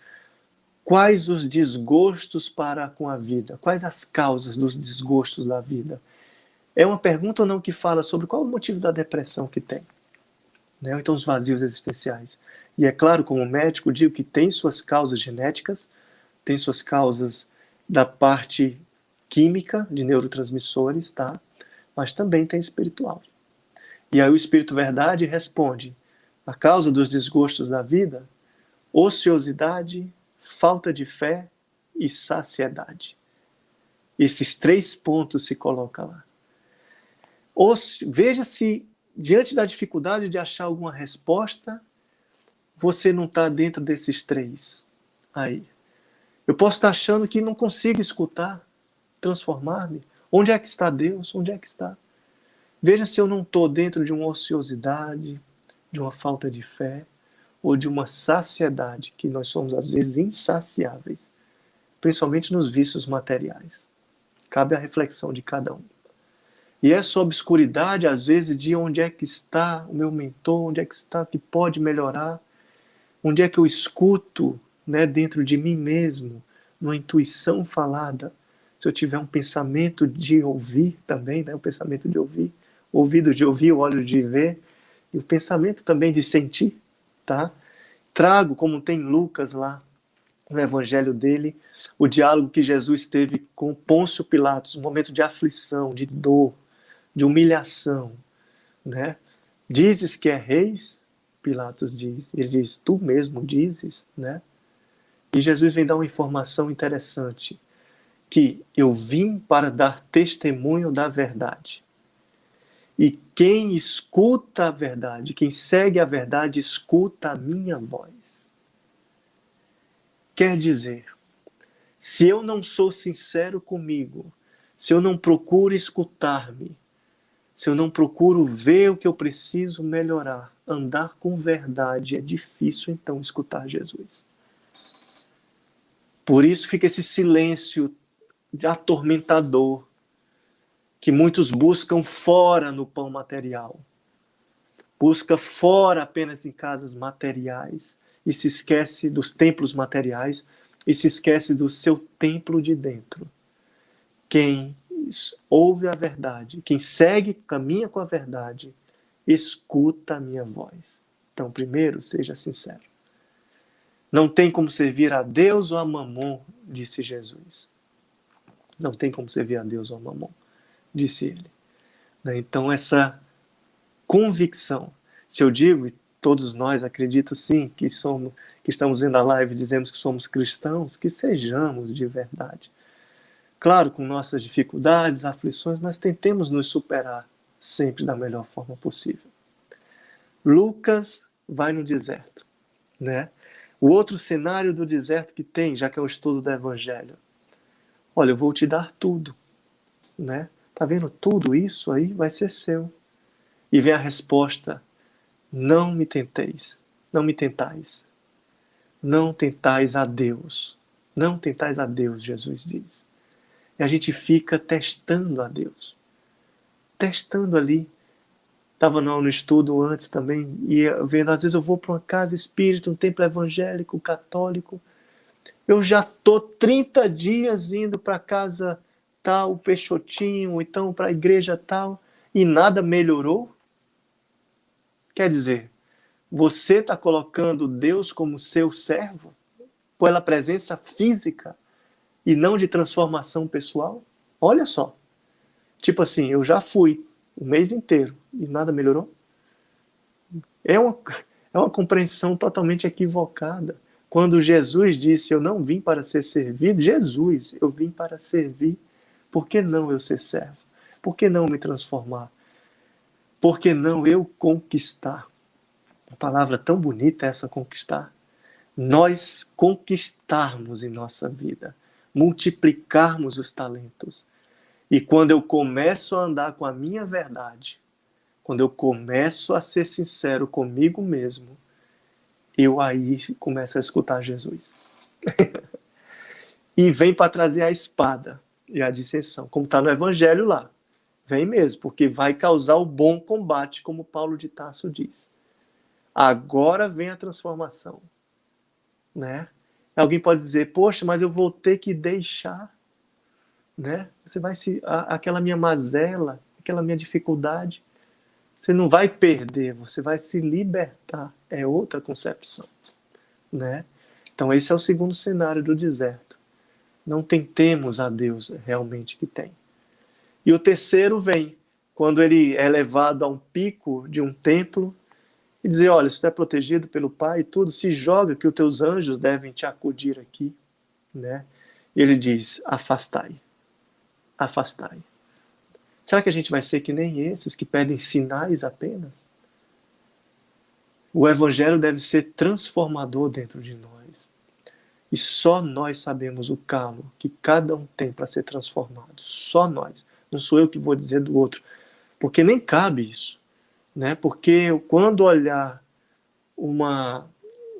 quais os desgostos para com a vida? Quais as causas dos desgostos da vida? É uma pergunta ou não que fala sobre qual é o motivo da depressão que tem, né? Ou então os vazios existenciais. E é claro, como médico, digo que tem suas causas genéticas, tem suas causas da parte química, de neurotransmissores, tá? Mas também tem espiritual. E aí o Espírito Verdade responde: a causa dos desgostos da vida, ociosidade, falta de fé e saciedade. Esses 3 pontos se colocam lá. Veja se, diante da dificuldade de achar alguma resposta, você não está dentro desses 3 aí. Eu posso estar achando que não consigo escutar, transformar-me. Onde é que está Deus? Onde é que está? Veja se eu não estou dentro de uma ociosidade, de uma falta de fé, ou de uma saciedade, que nós somos às vezes insaciáveis, principalmente nos vícios materiais. Cabe a reflexão de cada um. E essa obscuridade, às vezes, de onde é que está o meu mentor, onde é que está que pode melhorar, onde é que eu escuto, né, dentro de mim mesmo, uma intuição falada, se eu tiver um pensamento de ouvir também, né, o pensamento de ouvir, ouvido de ouvir, o olho de ver, e o pensamento também de sentir, tá? Trago, como tem Lucas lá, no evangelho dele, o diálogo que Jesus teve com Pôncio Pilatos, um momento de aflição, de dor, de humilhação, né? Dizes que é reis? Pilatos diz. Ele diz, tu mesmo dizes, né? E Jesus vem dar uma informação interessante, que eu vim para dar testemunho da verdade. E quem escuta a verdade, quem segue a verdade, escuta a minha voz. Quer dizer, se eu não sou sincero comigo, se eu não procuro escutar-me, se eu não procuro ver o que eu preciso melhorar, andar com verdade, é difícil então escutar Jesus. Por isso fica esse silêncio atormentador que muitos buscam fora no pão material. Busca fora apenas em casas materiais e se esquece dos templos materiais e se esquece do seu templo de dentro. Quem ouve a verdade, quem segue, caminha com a verdade, escuta a minha voz. Então, primeiro, seja sincero. Não tem como servir a Deus ou a Mamon, disse Jesus. Não tem como servir a Deus ou a Mamon, disse ele. Então, essa convicção, se eu digo, e todos nós acredito sim, que estamos vendo a live e dizemos que somos cristãos, que sejamos de verdade. Claro, com nossas dificuldades, aflições, mas tentemos nos superar sempre da melhor forma possível. Lucas vai no deserto, né? O outro cenário do deserto que tem, já que é o estudo do Evangelho. Olha, eu vou te dar tudo, né? Tá vendo? Tudo isso aí vai ser seu. E vem a resposta, não me tenteis, não me tentais. Não tentais a Deus. Não tentais a Deus, Jesus diz. E a gente fica testando a Deus. Testando ali. Estava no estudo antes também, e vendo, às vezes eu vou para uma casa espírita, um templo evangélico, católico, eu já estou 30 dias indo para a casa tal, Peixotinho, ou então para a igreja tal, e nada melhorou? Quer dizer, você está colocando Deus como seu servo, pela presença física, e não de transformação pessoal? Olha só, tipo assim, eu já fui o mês inteiro e nada melhorou? É uma compreensão totalmente equivocada. Quando Jesus disse, eu não vim para ser servido, Jesus, eu vim para servir. Por que não eu ser servo? Por que não me transformar? Por que não eu conquistar? Uma palavra tão bonita essa, conquistar. Nós conquistarmos em nossa vida, multiplicarmos os talentos. E quando eu começo a andar com a minha verdade, quando eu começo a ser sincero comigo mesmo, eu aí começo a escutar Jesus. E vem para trazer a espada e a dissensão, como está no Evangelho lá. Vem mesmo, porque vai causar o bom combate, como Paulo de Tarso diz. Agora vem a transformação. Né? Alguém pode dizer, poxa, mas eu vou ter que deixar. Né? Você vai aquela minha mazela, aquela minha dificuldade, você não vai perder, você vai se libertar. É outra concepção, né? Então esse é o segundo cenário do deserto. Não tentemos a Deus realmente que tem. E o terceiro vem quando ele é levado a um pico de um templo e dizer, olha, você está protegido pelo Pai e tudo, se joga que os teus anjos devem te acudir aqui, né? E ele diz, afastai. Afastai. Será que a gente vai ser que nem esses que pedem sinais apenas? O Evangelho deve ser transformador dentro de nós. E só nós sabemos o calo que cada um tem para ser transformado. Só nós. Não sou eu que vou dizer do outro. Porque nem cabe isso. Né? Porque quando olhar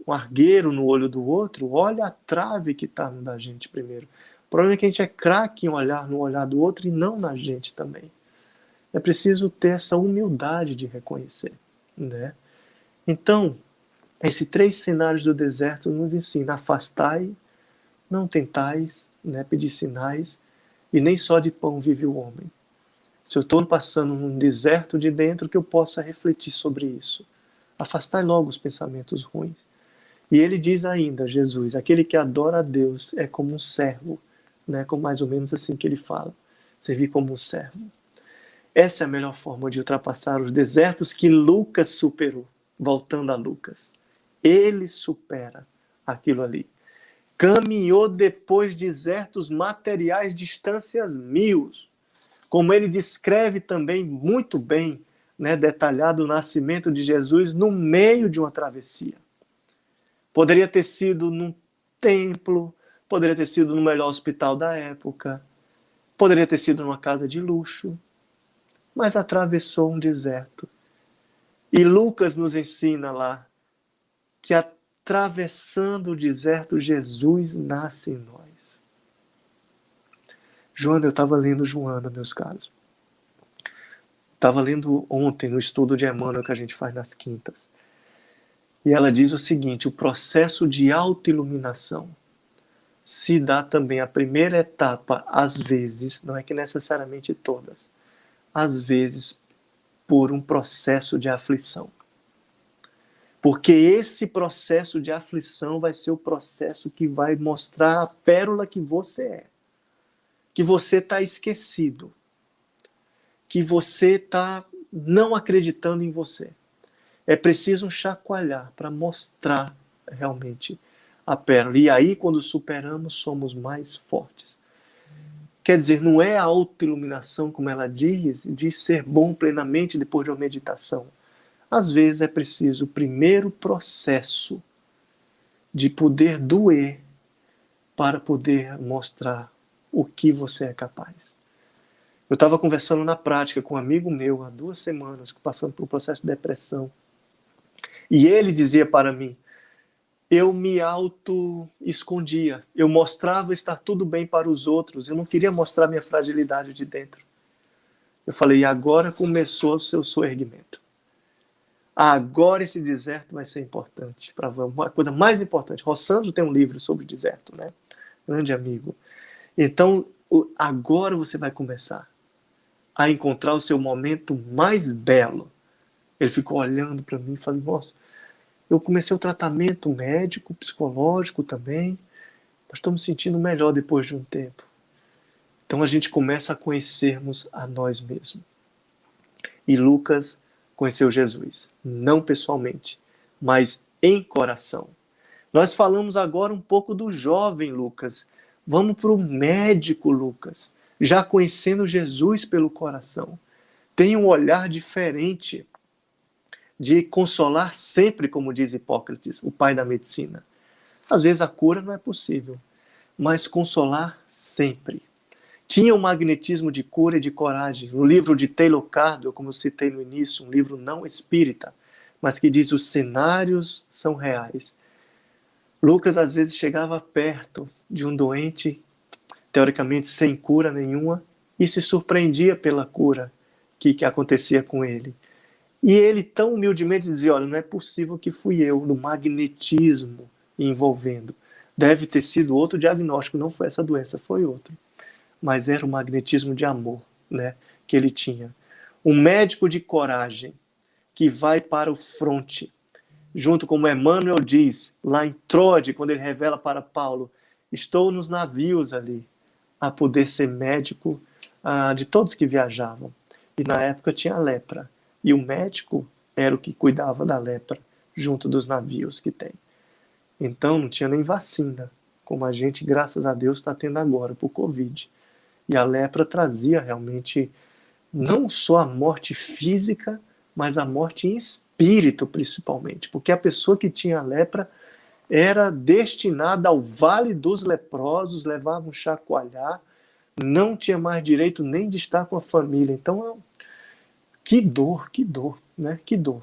um argueiro no olho do outro, olha a trave que está no da gente primeiro. O problema é que a gente é craque em olhar no olhar do outro e não na gente também. É preciso ter essa humildade de reconhecer, né? Então, esses 3 cenários do deserto nos ensinam: afastai, não tentais, né, pedir sinais, e nem só de pão vive o homem. Se eu estou passando num deserto de dentro, que eu possa refletir sobre isso. Afastai logo os pensamentos ruins. E ele diz ainda, Jesus, aquele que adora a Deus é como um servo, né, como mais ou menos assim que ele fala, servir como um servo. Essa é a melhor forma de ultrapassar os desertos que Lucas superou. Voltando a Lucas, ele supera aquilo ali. Caminhou depois desertos materiais, distâncias 1000. Como ele descreve também muito bem, né, detalhado o nascimento de Jesus no meio de uma travessia. Poderia ter sido num templo, poderia ter sido no melhor hospital da época, poderia ter sido numa casa de luxo, mas atravessou um deserto. E Lucas nos ensina lá que atravessando o deserto, Jesus nasce em nós. Joana, eu estava lendo Joana, meus caros. Estava lendo ontem no estudo de Emmanuel que a gente faz nas quintas. E ela diz o seguinte: o processo de autoiluminação se dá também a primeira etapa, às vezes, não é que necessariamente todas, às vezes por um processo de aflição. Porque esse processo de aflição vai ser o processo que vai mostrar a pérola que você é. Que você está esquecido. Que você está não acreditando em você. É preciso um chacoalhar para mostrar realmente a pérola. E aí, quando superamos, somos mais fortes. Quer dizer, não é a autoiluminação, como ela diz, de ser bom plenamente depois de uma meditação. Às vezes é preciso o primeiro processo de poder doer para poder mostrar o que você é capaz. Eu estava conversando na prática com um amigo meu há 2 semanas, passando por um processo de depressão. E ele dizia para mim: eu me auto-escondia. Eu mostrava estar tudo bem para os outros. Eu não queria mostrar minha fragilidade de dentro. Eu falei: e agora começou o seu soerguimento. Agora esse deserto vai ser importante. Uma coisa mais importante. Rossandro tem um livro sobre deserto, né? Grande amigo. Então, agora você vai começar a encontrar o seu momento mais belo. Ele ficou olhando para mim e falou: nossa, eu comecei o tratamento médico, psicológico também, mas estou me sentindo melhor depois de um tempo. Então a gente começa a conhecermos a nós mesmos. E Lucas conheceu Jesus, não pessoalmente, mas em coração. Nós falamos agora um pouco do jovem Lucas. Vamos para o médico Lucas, já conhecendo Jesus pelo coração. Tem um olhar diferente de consolar sempre, como diz Hipócrates, o pai da medicina. Às vezes a cura não é possível, mas consolar sempre. Tinha um magnetismo de cura e de coragem. No livro de Taylor Cardwell, como eu citei no início, um livro não espírita, mas que diz: os cenários são reais. Lucas às vezes chegava perto de um doente, teoricamente sem cura nenhuma, e se surpreendia pela cura que acontecia com ele. E ele tão humildemente dizia: olha, não é possível que fui eu, no magnetismo envolvendo. Deve ter sido outro diagnóstico, não foi essa doença, foi outro. Mas era o magnetismo de amor, né, que ele tinha. Um médico de coragem que vai para o fronte, junto como Emmanuel diz, lá em Troade, quando ele revela para Paulo: estou nos navios ali, a poder ser médico de todos que viajavam. E na época tinha lepra. E o médico era o que cuidava da lepra, junto dos navios que tem. Então não tinha nem vacina, como a gente, graças a Deus, está tendo agora, por Covid. E a lepra trazia realmente não só a morte física, mas a morte em espírito, principalmente. Porque a pessoa que tinha a lepra era destinada ao vale dos leprosos, levava um chacoalhar, não tinha mais direito nem de estar com a família. Então, que dor, né? Que dor.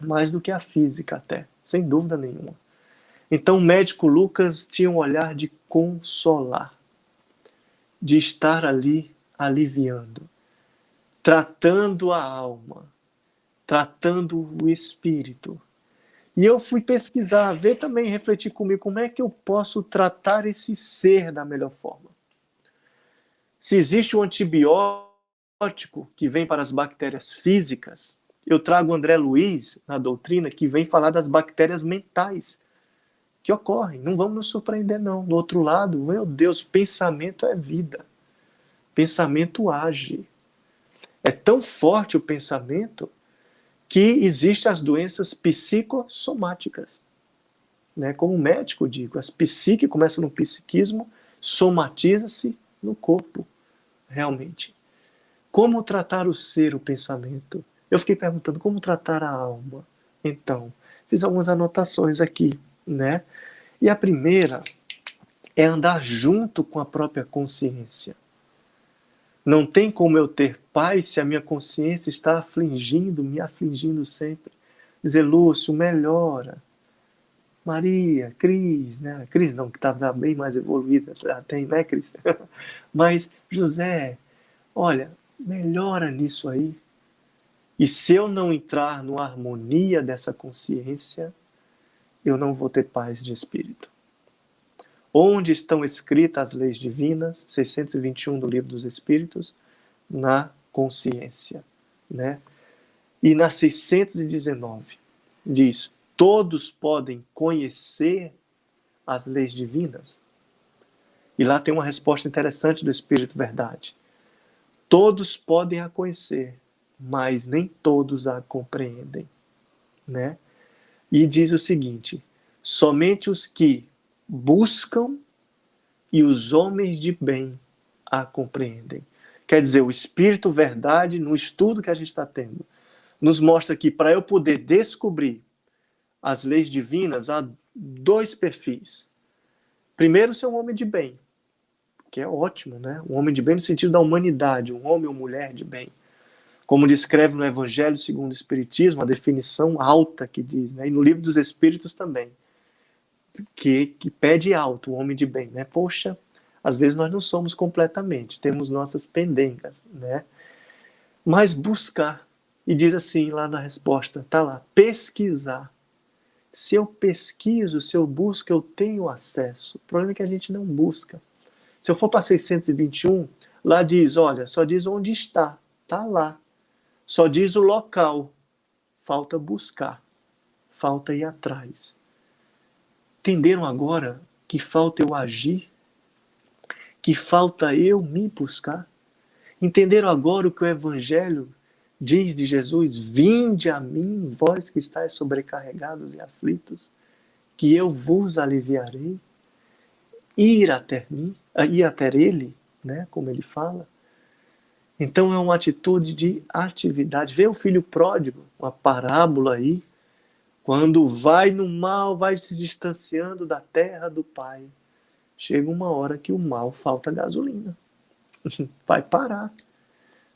Mais do que a física até, sem dúvida nenhuma. Então o médico Lucas tinha um olhar de consolar, de estar ali aliviando, tratando a alma, tratando o espírito. E eu fui pesquisar, ver também, refletir comigo, como é que eu posso tratar esse ser da melhor forma. Se existe um antibiótico que vem para as bactérias físicas, eu trago o André Luiz na doutrina, que vem falar das bactérias mentais que ocorrem. Não vamos nos surpreender, não. Do outro lado, meu Deus, pensamento é vida. Pensamento age. É tão forte o pensamento que existem as doenças psicossomáticas. Né? Como médico, digo, as psique começam no psiquismo, somatiza-se no corpo, realmente. Como tratar o ser, o pensamento? Eu fiquei perguntando como tratar a alma. Então, fiz algumas anotações aqui, né? E a primeira é andar junto com a própria consciência. Não tem como eu ter paz se a minha consciência está afligindo, me afligindo sempre. Dizer, Lúcio, melhora. Maria, Cris, né? Cris não, que estava bem mais evoluída, já tem, né, Cris? Mas, José, olha, melhora nisso aí. E se eu não entrar numa harmonia dessa consciência, eu não vou ter paz de espírito. Onde estão escritas as leis divinas, 621 do Livro dos Espíritos? Na consciência, né? E na 619 diz, todos podem conhecer as leis divinas? E lá tem uma resposta interessante do Espírito Verdade. Todos podem a conhecer, mas nem todos a compreendem, né? E diz o seguinte, somente os que buscam e os homens de bem a compreendem. Quer dizer, o Espírito Verdade, no estudo que a gente está tendo, nos mostra que para eu poder descobrir as leis divinas, há dois perfis. Primeiro, ser um homem de bem, que é ótimo, né? Um homem de bem no sentido da humanidade, um homem ou mulher de bem. Como descreve no Evangelho segundo o Espiritismo, a definição alta que diz, né? E no Livro dos Espíritos também, que pede alto, o homem de bem, né? Poxa, às vezes nós não somos completamente, temos nossas pendengas, né? Mas buscar, e diz assim lá na resposta, tá lá, pesquisar. Se eu pesquiso, se eu busco, eu tenho acesso. O problema é que a gente não busca. Se eu for para 621, lá diz, olha, só diz onde está, tá lá. Só diz o local, falta buscar, falta ir atrás. Entenderam agora que falta eu agir? Que falta eu me buscar? Entenderam agora o que o Evangelho diz de Jesus? Vinde a mim, vós que estáis sobrecarregados e aflitos, que eu vos aliviarei. Ir até mim, ir até ele, né, como ele fala. Então é uma atitude de atividade. Vê o filho pródigo, uma parábola aí, quando vai no mal, vai se distanciando da terra do pai. Chega uma hora que o mal falta gasolina. Vai parar.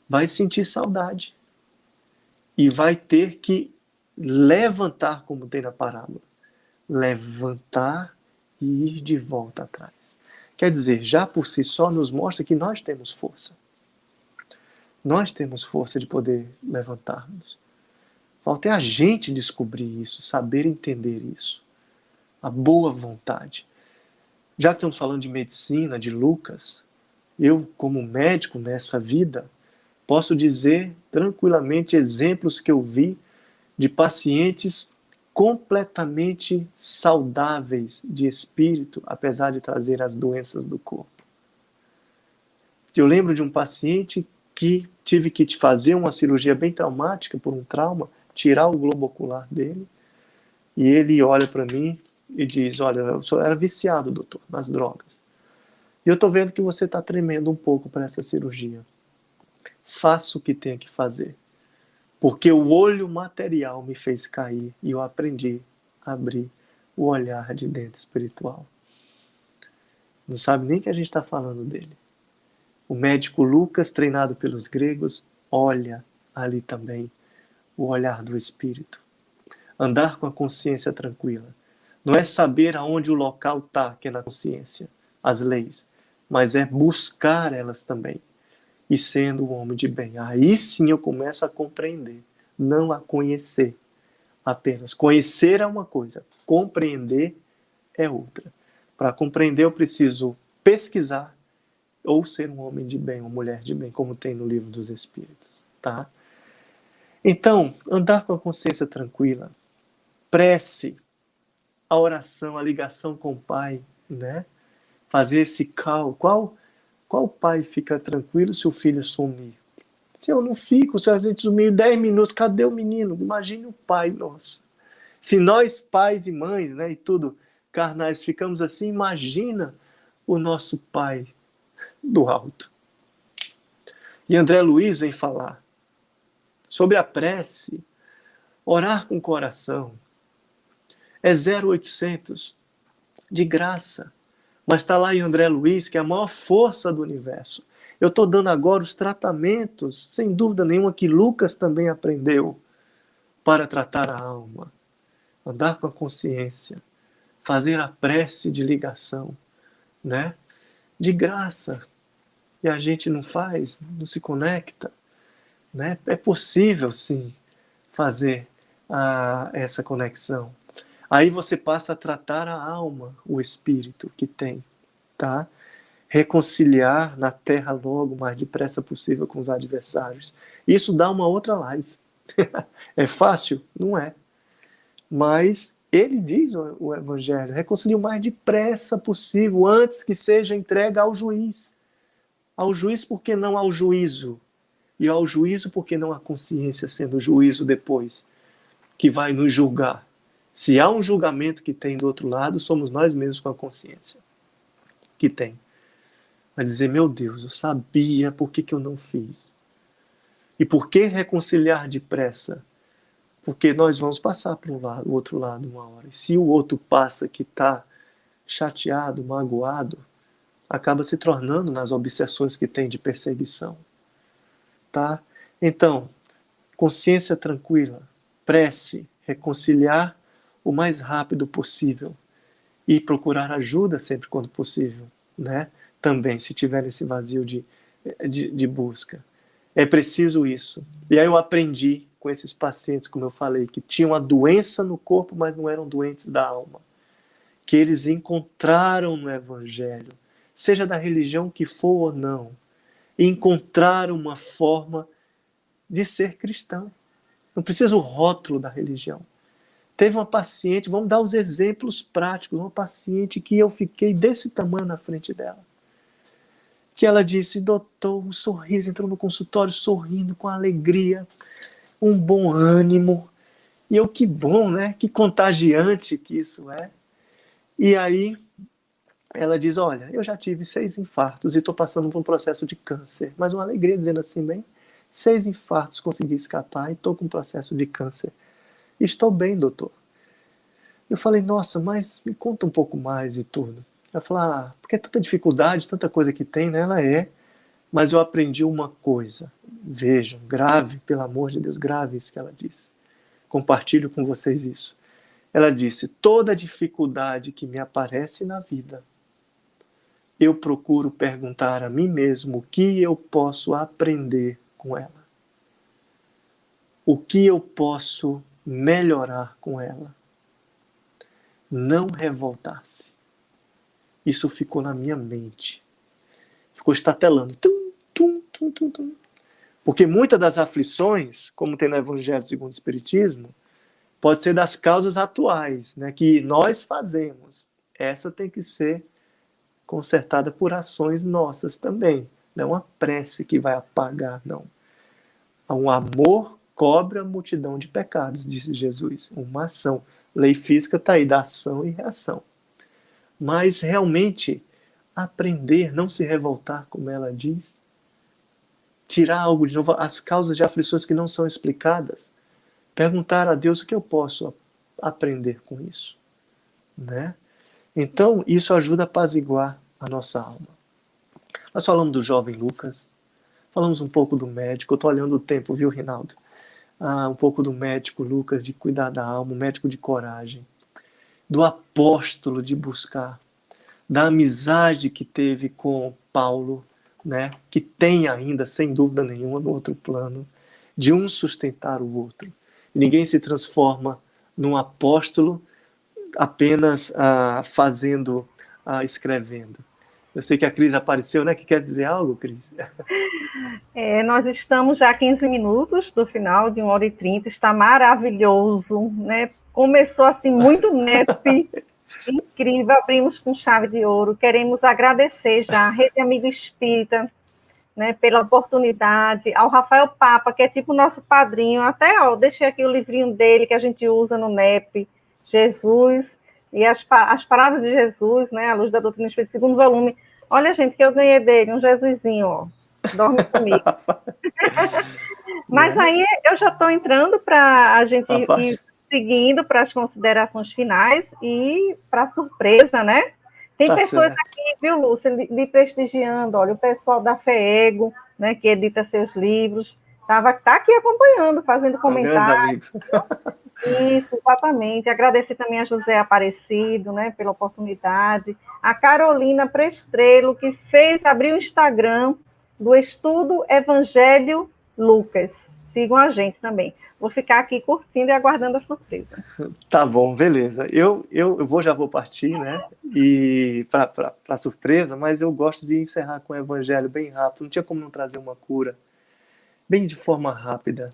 Vai sentir saudade. E vai ter que levantar, como tem na parábola. Levantar e ir de volta atrás. Quer dizer, já por si só nos mostra que nós temos força. Nós temos força de poder levantarmos. Falta é a gente descobrir isso, saber entender isso. A boa vontade. Já que estamos falando de medicina, de Lucas, eu, como médico nessa vida, posso dizer tranquilamente exemplos que eu vi de pacientes completamente saudáveis de espírito, apesar de trazer as doenças do corpo. Eu lembro de um paciente que tive que fazer uma cirurgia bem traumática por um trauma, tirar o globo ocular dele, e ele olha para mim e diz, olha, eu era viciado, doutor, nas drogas. E eu estou vendo que você está tremendo um pouco para essa cirurgia. Faça o que tem que fazer. Porque o olho material me fez cair e eu aprendi a abrir o olhar de dentro espiritual. Não sabe nem que a gente está falando dele. O médico Lucas, treinado pelos gregos, olha ali também o olhar do espírito. Andar com a consciência tranquila. Não é saber aonde o local está, que é na consciência, as leis, mas é buscar elas também. E sendo um homem de bem, aí sim eu começo a compreender, não a conhecer apenas. Conhecer é uma coisa, compreender é outra. Para compreender eu preciso pesquisar ou ser um homem de bem, uma mulher de bem, como tem no Livro dos Espíritos, tá? Então, andar com a consciência tranquila, prece, a oração, a ligação com o Pai, né? Fazer esse cálculo. Qual pai fica tranquilo se o filho sumir? Se eu não fico, se a gente sumir 10 minutos, cadê o menino? Imagine o pai nosso. Se nós, pais e mães, né, e tudo, carnais, ficamos assim, imagina o nosso Pai do alto. E André Luiz vem falar sobre a prece, orar com o coração. É 0800, de graça. Mas está lá em André Luiz, que é a maior força do universo. Eu estou dando agora os tratamentos, sem dúvida nenhuma, que Lucas também aprendeu para tratar a alma. Andar com a consciência, fazer a prece de ligação, né? De graça. E a gente não faz, não se conecta, né? É possível, sim, fazer essa conexão. Aí você passa a tratar a alma, o espírito que tem, tá? Reconciliar na terra logo, o mais depressa possível com os adversários. Isso dá uma outra live. É fácil? Não é. Mas ele diz, o Evangelho, reconcilie o mais depressa possível, antes que seja entregue ao juiz. Ao juiz, porque não ao juízo? E ao juízo, porque não a consciência sendo juízo depois, que vai nos julgar. Se há um julgamento que tem do outro lado, somos nós mesmos com a consciência que tem. Vai dizer, meu Deus, eu sabia, por que eu não fiz? E por que reconciliar depressa? Porque nós vamos passar para o outro lado uma hora. E se o outro passa que está chateado, magoado, acaba se tornando nas obsessões que tem de perseguição. Tá? Então, consciência tranquila, prece, reconciliar o mais rápido possível e procurar ajuda sempre quando possível, né? Também, se tiver esse vazio de busca. É preciso isso. E aí eu aprendi com esses pacientes, como eu falei, que tinham a doença no corpo, mas não eram doentes da alma. Que eles encontraram no Evangelho, seja da religião que for ou não, encontraram uma forma de ser cristão. Não precisa o rótulo da religião. Teve uma paciente, vamos dar os exemplos práticos, uma paciente que eu fiquei desse tamanho na frente dela. Que ela disse, doutor, um sorriso, entrou no consultório sorrindo com alegria, um bom ânimo. E eu, que bom, né? Que contagiante que isso é. E aí, ela diz, olha, eu já tive 6 infartos e estou passando por um processo de câncer. Mas uma alegria dizendo assim, bem, 6 infartos consegui escapar e estou com um processo de câncer. Estou bem, doutor. Eu falei, nossa, mas me conta um pouco mais e tudo. Ela falou, porque é tanta dificuldade, tanta coisa que tem, né? Ela é. Mas eu aprendi uma coisa. Vejam, grave, pelo amor de Deus, grave isso que ela disse. Compartilho com vocês isso. Ela disse, toda dificuldade que me aparece na vida, eu procuro perguntar a mim mesmo o que eu posso aprender com ela. O que eu posso melhorar com ela. Não revoltar-se. Isso ficou na minha mente. Ficou estatelando. Tum, tum, tum, tum, tum. Porque muitas das aflições, como tem no Evangelho segundo o Espiritismo, pode ser das causas atuais, né, que nós fazemos. Essa tem que ser consertada por ações nossas também. Não é uma prece que vai apagar, não. Um amor cobre a multidão de pecados, disse Jesus. Uma ação. Lei física está aí, da ação e reação. Mas realmente, aprender, não se revoltar, como ela diz, tirar algo de novo, as causas de aflições que não são explicadas, perguntar a Deus o que eu posso aprender com isso. Né? Então, isso ajuda a apaziguar a nossa alma. Nós falamos do jovem Lucas, falamos um pouco do médico, eu estou olhando o tempo, viu, Rinaldo? Um pouco do médico Lucas, de cuidar da alma, um médico de coragem. do apóstolo de buscar, da amizade que teve com Paulo, né? Que tem ainda, sem dúvida nenhuma, no outro plano, de um sustentar o outro. Ninguém se transforma num apóstolo apenas fazendo, escrevendo. Eu sei que a Cris apareceu, né? Que quer dizer algo, Cris? Nós estamos já a 15 minutos do final de 1h30, está maravilhoso, né? Começou assim muito nep, incrível, abrimos com chave de ouro. Queremos agradecer já a Rede Amigo Espírita, né, pela oportunidade, ao Rafael Papa, que é tipo nosso padrinho, até deixei aqui o livrinho dele que a gente usa no NEP, Jesus, e as palavras de Jesus, né, a luz da doutrina espírita, segundo volume. Olha, gente, que eu ganhei dele, um Jesusinho, ó, dorme comigo. Mas aí eu já estou entrando para a gente ir seguindo para as considerações finais e para a surpresa, né? Tem pessoas aqui, viu, Lúcia, lhe prestigiando, olha, o pessoal da FEEGO, né, que edita seus livros, tá aqui acompanhando, fazendo comentários. Isso, exatamente. Agradecer também a José Aparecido, né, pela oportunidade. A Carolina Prestrelo, que abriu o Instagram do Estudo Evangelho Lucas. Sigam a gente também. Vou ficar aqui curtindo e aguardando a surpresa. Tá bom, beleza. Eu já vou partir, né? E para surpresa, mas eu gosto de encerrar com o Evangelho bem rápido. Não tinha como não trazer uma cura bem de forma rápida,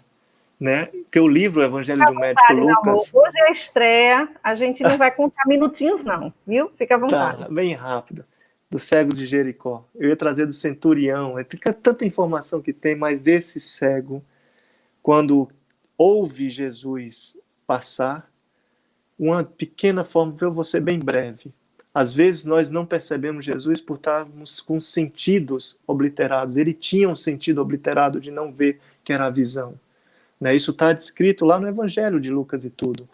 né? Porque o livro, o Evangelho do Médico Lucas. Hoje é a estreia, a gente não vai contar minutinhos, não, viu? Fica à vontade. Tá, bem rápido. Do cego de Jericó. Eu ia trazer do centurião. Fica tanta informação que tem, mas esse cego, quando ouve Jesus passar, uma pequena forma, eu vou ser bem breve. Às vezes nós não percebemos Jesus por estarmos com sentidos obliterados. Ele tinha um sentido obliterado de não ver, que era a visão. Né? Isso está descrito lá no Evangelho de Lucas e tudo.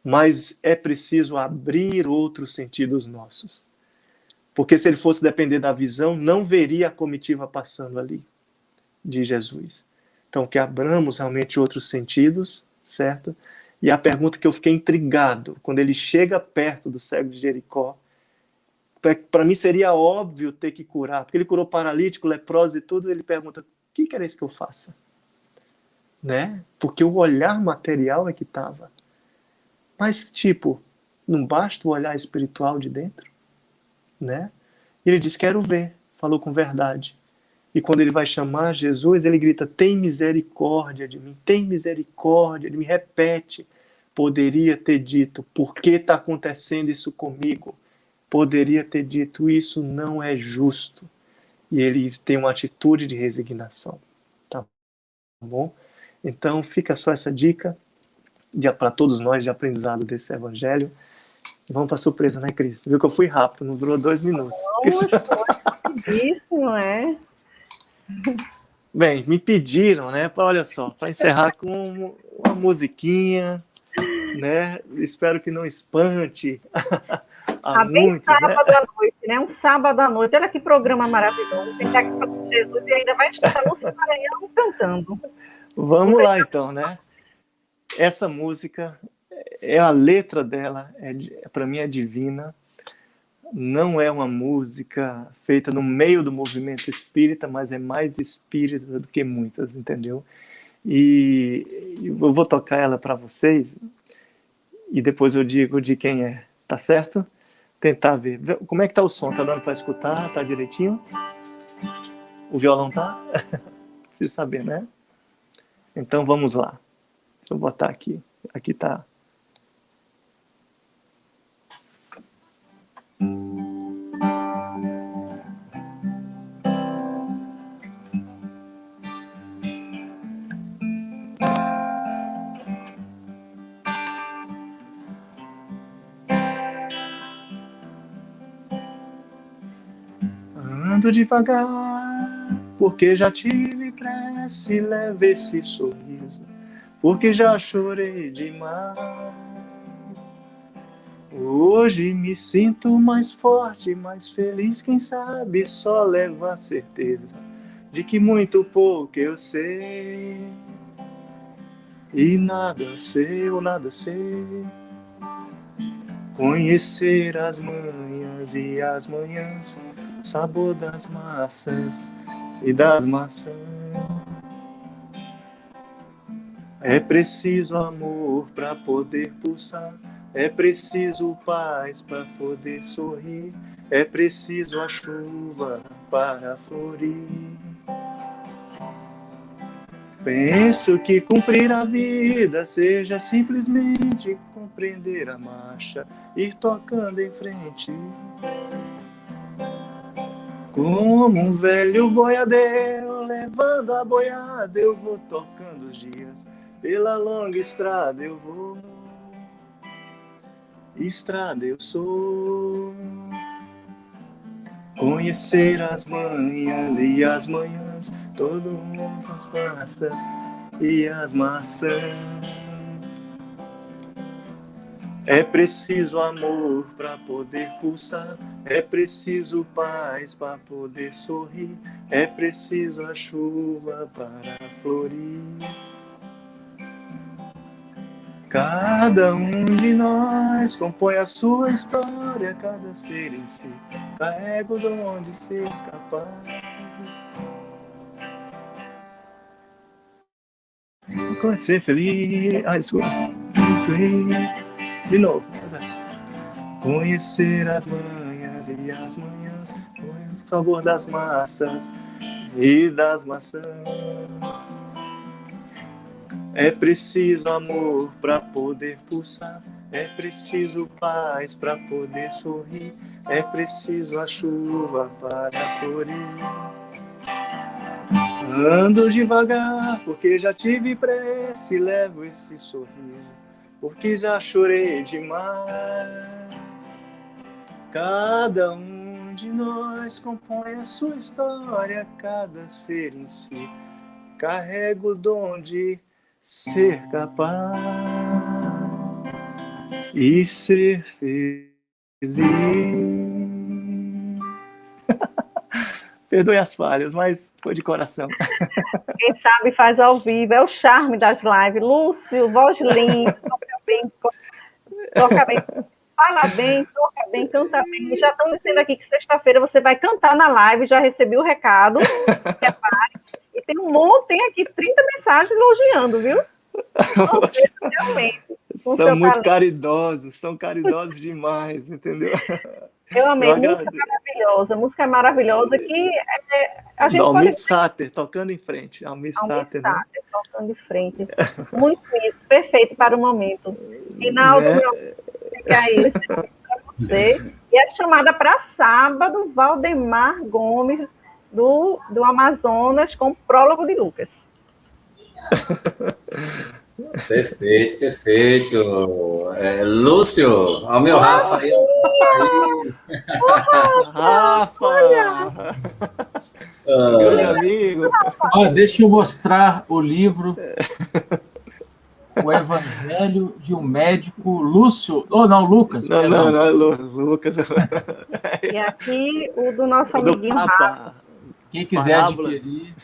Mas é preciso abrir outros sentidos nossos. Porque se ele fosse depender da visão, não veria a comitiva passando ali de Jesus. Então, que abramos realmente outros sentidos, certo? E a pergunta que eu fiquei intrigado, quando ele chega perto do cego de Jericó, para mim seria óbvio ter que curar, porque ele curou paralítico, leproso e tudo, ele pergunta, o que era isso que eu faça? Né? Porque o olhar material é que estava. Mas, tipo, não basta o olhar espiritual de dentro? Né? Ele diz, quero ver, falou com verdade. E quando ele vai chamar Jesus, ele grita, tem misericórdia de mim, tem misericórdia, ele me repete. Poderia ter dito, por que está acontecendo isso comigo? Poderia ter dito, isso não é justo. E ele tem uma atitude de resignação. Tá bom? Então fica só essa dica para todos nós de aprendizado desse evangelho. Vamos para a surpresa, né, Cris? Viu que eu fui rápido, não durou 2 minutos. Isso, não é? Bem, me pediram, né, olha só, para encerrar com uma musiquinha, né, espero que não espante a muitos, sábado, né? À noite, né, um sábado à noite, olha que programa maravilhoso, tem que aqui para Jesus e ainda vai escutar Lúcia Maranhão cantando. Vamos lá então, né, essa música, a letra dela, para mim é divina, não é uma música feita no meio do movimento espírita, mas é mais espírita do que muitas, entendeu? E eu vou tocar ela para vocês e depois eu digo de quem é, tá certo? Tentar ver. Como é que tá o som? Tá dando para escutar? Tá direitinho? O violão tá? Preciso saber, né? Então vamos lá. Deixa eu botar aqui. Aqui tá. Ando devagar, porque já tive pressa, leve esse sorriso, porque já chorei demais. Hoje me sinto mais forte, mais feliz, quem sabe só leva a certeza de que muito pouco eu sei, e nada sei ou nada sei. Conhecer as manhãs e as manhãs, sabor das massas e das maçãs. É preciso amor para poder pulsar, é preciso paz para poder sorrir, é preciso a chuva para florir. Penso que cumprir a vida seja simplesmente compreender a marcha, ir tocando em frente. Como um velho boiadeiro levando a boiada, eu vou tocando os dias. Pela longa estrada eu vou, estrada eu sou. Conhecer as manhãs e as manhãs, todo mundo as massas e as maçãs. É preciso amor para poder pulsar, é preciso paz para poder sorrir, é preciso a chuva para florir. Cada um de nós compõe a sua história, cada ser em si carrega o dom de ser capaz. Ser feliz, desculpa. De novo. Conhecer as manhãs e as manhãs, conhecer o sabor das massas e das maçãs. É preciso amor para poder pulsar, é preciso paz para poder sorrir, é preciso a chuva para florir. Ando devagar porque já tive pressa e levo esse sorriso, porque já chorei demais. Cada um de nós compõe a sua história, cada ser em si carrega o dom de ser capaz e ser feliz. Perdoe as falhas, mas foi de coração. Quem sabe faz ao vivo, é o charme das lives. Lúcio, voz linda, toca bem, fala bem, toca bem, canta bem. Já estão dizendo aqui que sexta-feira você vai cantar na live, já recebi o recado. E tem um monte, tem aqui 30 mensagens elogiando, viu? São muito caridosos, são caridosos demais, entendeu? Eu amei, música maravilhosa que a gente Almir pode... Sater, tocando em frente. Almir Sater, né? Tocando em frente. Muito isso, perfeito para o momento. Rinaldo, fica aí, para você. E a chamada para sábado, Valdemar Gomes, do Amazonas, com o prólogo de Lucas. Perfeito, perfeito. Lúcio, ao meu Rafa aí. Rafa! Grande amigo. Deixa eu mostrar o livro O Evangelho de um Médico, Lúcio. Lucas. Não, Lucas. E aqui o do nosso amiguinho Rafa. Quem quiser adquirir.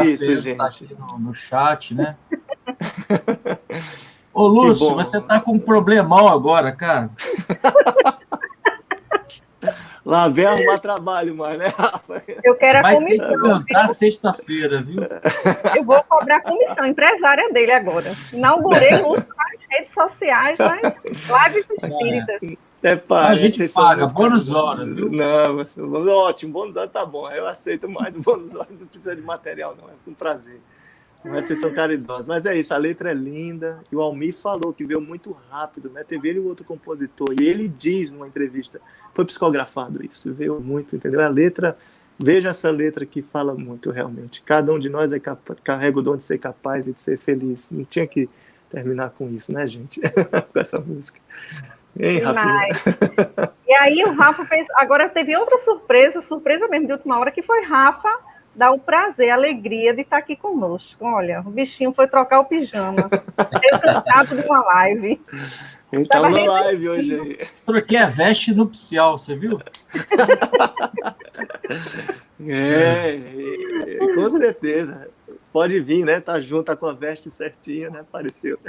Isso, gente. Tá aqui no chat, né? Ô, Lúcio, você tá com um problemão agora, cara. Lá vem arrumar trabalho mais, né, Rafa? Eu quero a comissão. Vai cantar sexta-feira, viu? Eu vou cobrar a comissão, empresária dele agora. Inaugurei Lúcio nas redes sociais, nas lives espíritas. A gente paga, bônus hora, viu? Não, ótimo, bônus hora tá bom. Eu aceito mais o bônus hora, não precisa de material, não. É um prazer. Mas vocês são caridosos. Mas é isso, a letra é linda. E o Almir falou que veio muito rápido, né? Teve ele e o outro compositor. E ele diz numa entrevista, foi psicografado isso, veio muito, entendeu? A letra, veja essa letra que fala muito realmente. Cada um de nós carrega o dom de ser capaz e de ser feliz. Não tinha que terminar com isso, né, gente? Com essa música. Hein, Rafinha? E aí o Rafa fez. Agora teve outra surpresa mesmo de última hora, que foi Rafa dar o prazer, a alegria de estar aqui conosco. Olha, o bichinho foi trocar o pijama. Resultado de uma live. Ele estava na live hoje aí. Troquei a veste nupcial, você viu? Com certeza. Pode vir, né? Tá junto, tá com a veste certinha, né? Apareceu.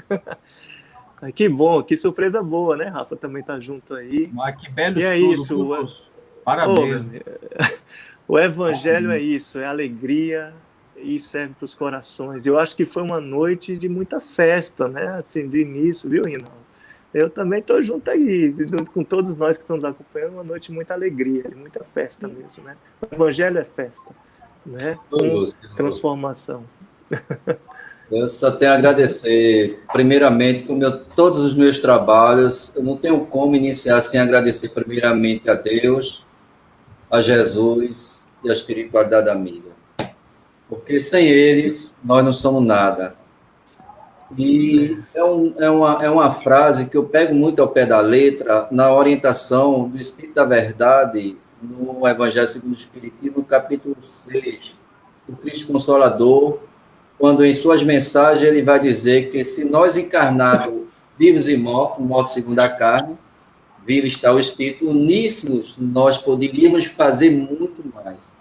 Que bom, que surpresa boa, né? Rafa também tá junto aí. Mas que belo E é estudo, isso. Lúcio. Parabéns. O evangelho é isso, é alegria e serve para os corações. Eu acho que foi uma noite de muita festa, né? Assim, de início, viu, Rinaldo? Eu também estou junto aí, com todos nós que estamos acompanhando, uma noite de muita alegria, de muita festa mesmo, né? O evangelho é festa, né? Com transformação. Eu só tenho a agradecer, primeiramente, todos os meus trabalhos, eu não tenho como iniciar sem agradecer primeiramente a Deus, a Jesus e a espiritualidade amiga. Porque sem eles, nós não somos nada. E é uma frase que eu pego muito ao pé da letra na orientação do Espírito da Verdade, no Evangelho segundo o Espiritismo, no capítulo 6, o Cristo Consolador, quando em suas mensagens ele vai dizer que se nós encarnados, vivos e mortos, mortos segundo a carne, vivo está o Espírito, uníssimos, nós poderíamos fazer muito mais.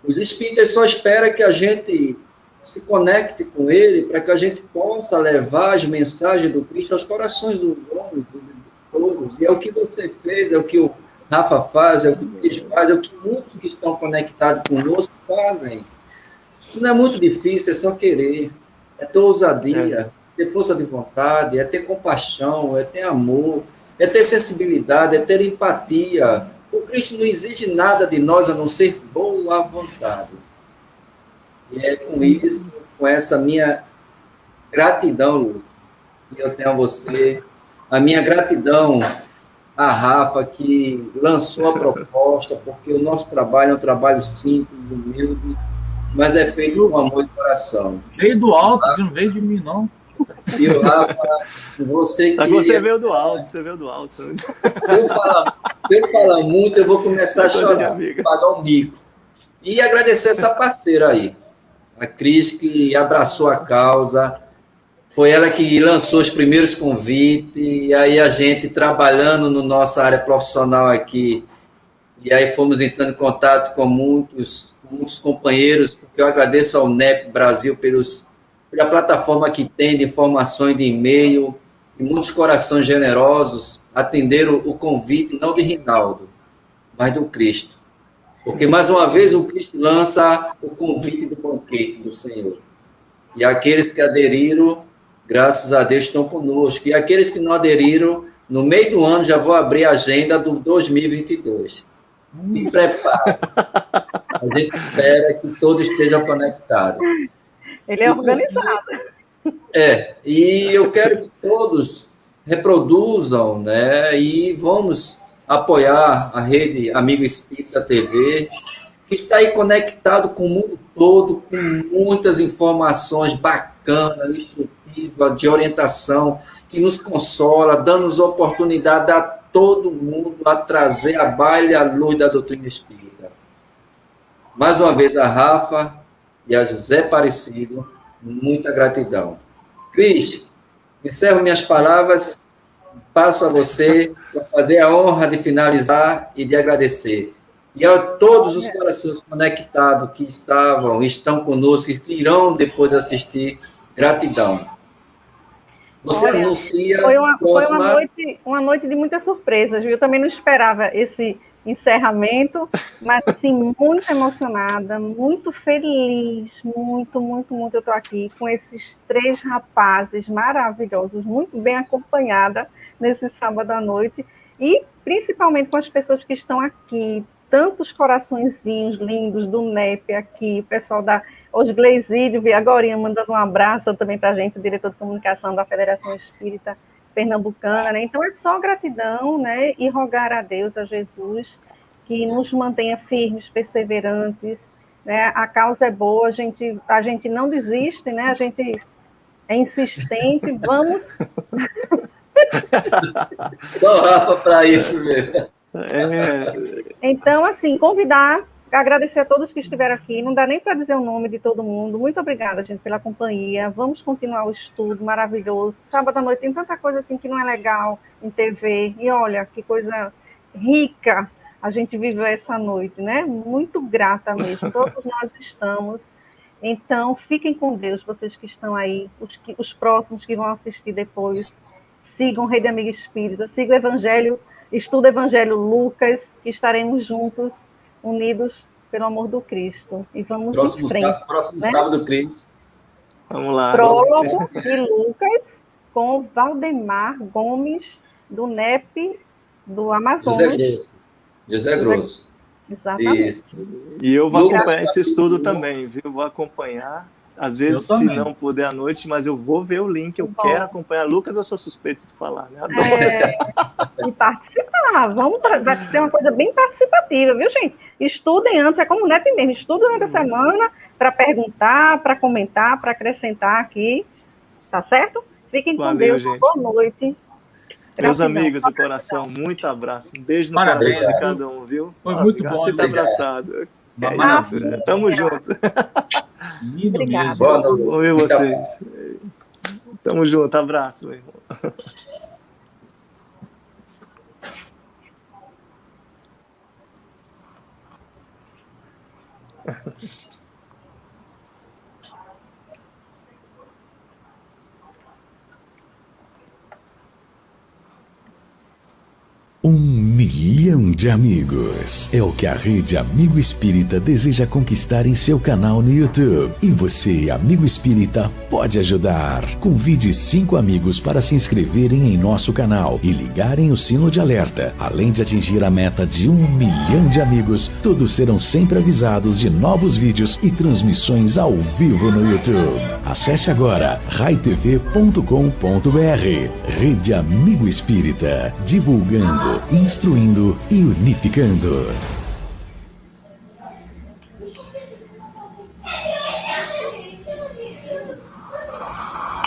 Os Espíritos só esperam que a gente se conecte com ele para que a gente possa levar as mensagens do Cristo aos corações dos homens e de todos. E é o que você fez, é o que o Rafa faz, é o que o Cris faz, é o que muitos que estão conectados conosco fazem. Não é muito difícil, é só querer, é ter ousadia, ter força de vontade, é ter compaixão, é ter amor, é ter sensibilidade, é ter empatia. O Cristo não exige nada de nós a não ser boa vontade. E é com isso, com essa minha gratidão, Lúcio, que eu tenho a você, a minha gratidão à Rafa, que lançou a proposta, porque o nosso trabalho é um trabalho simples, humilde, mas é feito com amor e coração. Veio do alto, não veio de mim, não. E o Rafa, você que... Você veio do alto, você veio do alto. Se eu falar muito, eu vou começar a chorar, pagar um mico. E agradecer essa parceira aí, a Cris, que abraçou a causa, foi ela que lançou os primeiros convites, e aí a gente trabalhando na nossa área profissional aqui, e aí fomos entrando em contato com muitos companheiros, porque eu agradeço ao NEP Brasil pela plataforma que tem de informações de e-mail, e muitos corações generosos atenderam o convite, não de Rinaldo, mas do Cristo. Porque, mais uma vez, o Cristo lança o convite do banquete do Senhor. E aqueles que aderiram, graças a Deus, estão conosco. E aqueles que não aderiram, no meio do ano, já vou abrir a agenda do 2022. Se prepare. A gente espera que todos estejam conectados. Ele é organizado. E eu quero que todos reproduzam, né? E vamos apoiar a rede Amigo Espírita TV, que está aí conectado com o mundo todo, com muitas informações bacanas, instrutivas, de orientação, que nos consola, dando-nos oportunidade a todo mundo a trazer a baile a luz da doutrina espírita. Mais uma vez a Rafa e a José Aparecido, muita gratidão. Cris, encerro minhas palavras, passo a você para fazer a honra de finalizar e de agradecer. E a todos os corações conectados que estão conosco e que irão depois assistir, gratidão. Você anuncia... Foi uma noite de muitas surpresas, viu? Eu também não esperava esse encerramento, mas, assim, muito emocionada, muito feliz, muito, muito, muito. Eu estou aqui com esses 3 rapazes maravilhosos, muito bem acompanhada nesse sábado à noite, e principalmente com as pessoas que estão aqui, tantos coraçõezinhos lindos do NEP aqui, o pessoal da Osgleisídio, vi agora mandando um abraço também para a gente, o diretor de comunicação da Federação Espírita Pernambucana, né? Então é só gratidão, né? E rogar a Deus, a Jesus, que nos mantenha firmes, perseverantes, né? A causa é boa, a gente não desiste, né? A gente é insistente, vamos... Só Rafa para isso mesmo. Então, assim, agradecer a todos que estiveram aqui, não dá nem para dizer o nome de todo mundo, muito obrigada, gente, pela companhia, vamos continuar o estudo maravilhoso, sábado à noite tem tanta coisa assim que não é legal em TV, e olha, que coisa rica a gente viveu essa noite, né, muito grata mesmo, todos nós estamos, Então, fiquem com Deus, vocês que estão aí, os próximos que vão assistir depois. Sigam Rede Amiga Espírita, sigam o Evangelho, estuda o Evangelho Lucas, que estaremos juntos, unidos pelo amor do Cristo. E vamos em frente. Próximo sábado, Cris. Vamos lá. Prólogo de Lucas com Valdemar Gomes, do NEP do Amazonas. José Grosso. Exatamente. Isso. E eu vou acompanhar esse estudo também, viu? Vou acompanhar. Às vezes, se não puder à noite, mas eu vou ver o link, eu quero acompanhar. Lucas, eu sou suspeito de falar, né? E participar. Vai ser uma coisa bem participativa, viu, gente? Estudem antes, é como o NEP mesmo. Estudem durante a semana para perguntar, para comentar, para acrescentar aqui. Tá certo? Fiquem com Deus. Gente. Boa noite. Meus amigos do coração, muito abraço. Um beijo no coração de cada um, viu? Foi muito bom. Você tá abraçado. Tamo junto. Lindo Obrigada. mesmo. Vamos ver vocês. Tamo junto. Abraço, meu irmão. milhão de amigos. É o que a Rede Amigo Espírita deseja conquistar em seu canal no YouTube. E você, amigo espírita, pode ajudar. Convide 5 amigos para se inscreverem em nosso canal e ligarem o sino de alerta. Além de atingir a meta de 1 milhão de amigos, todos serão sempre avisados de novos vídeos e transmissões ao vivo no YouTube. Acesse agora raitv.com.br. Rede Amigo Espírita, divulgando, instruindo e unificando.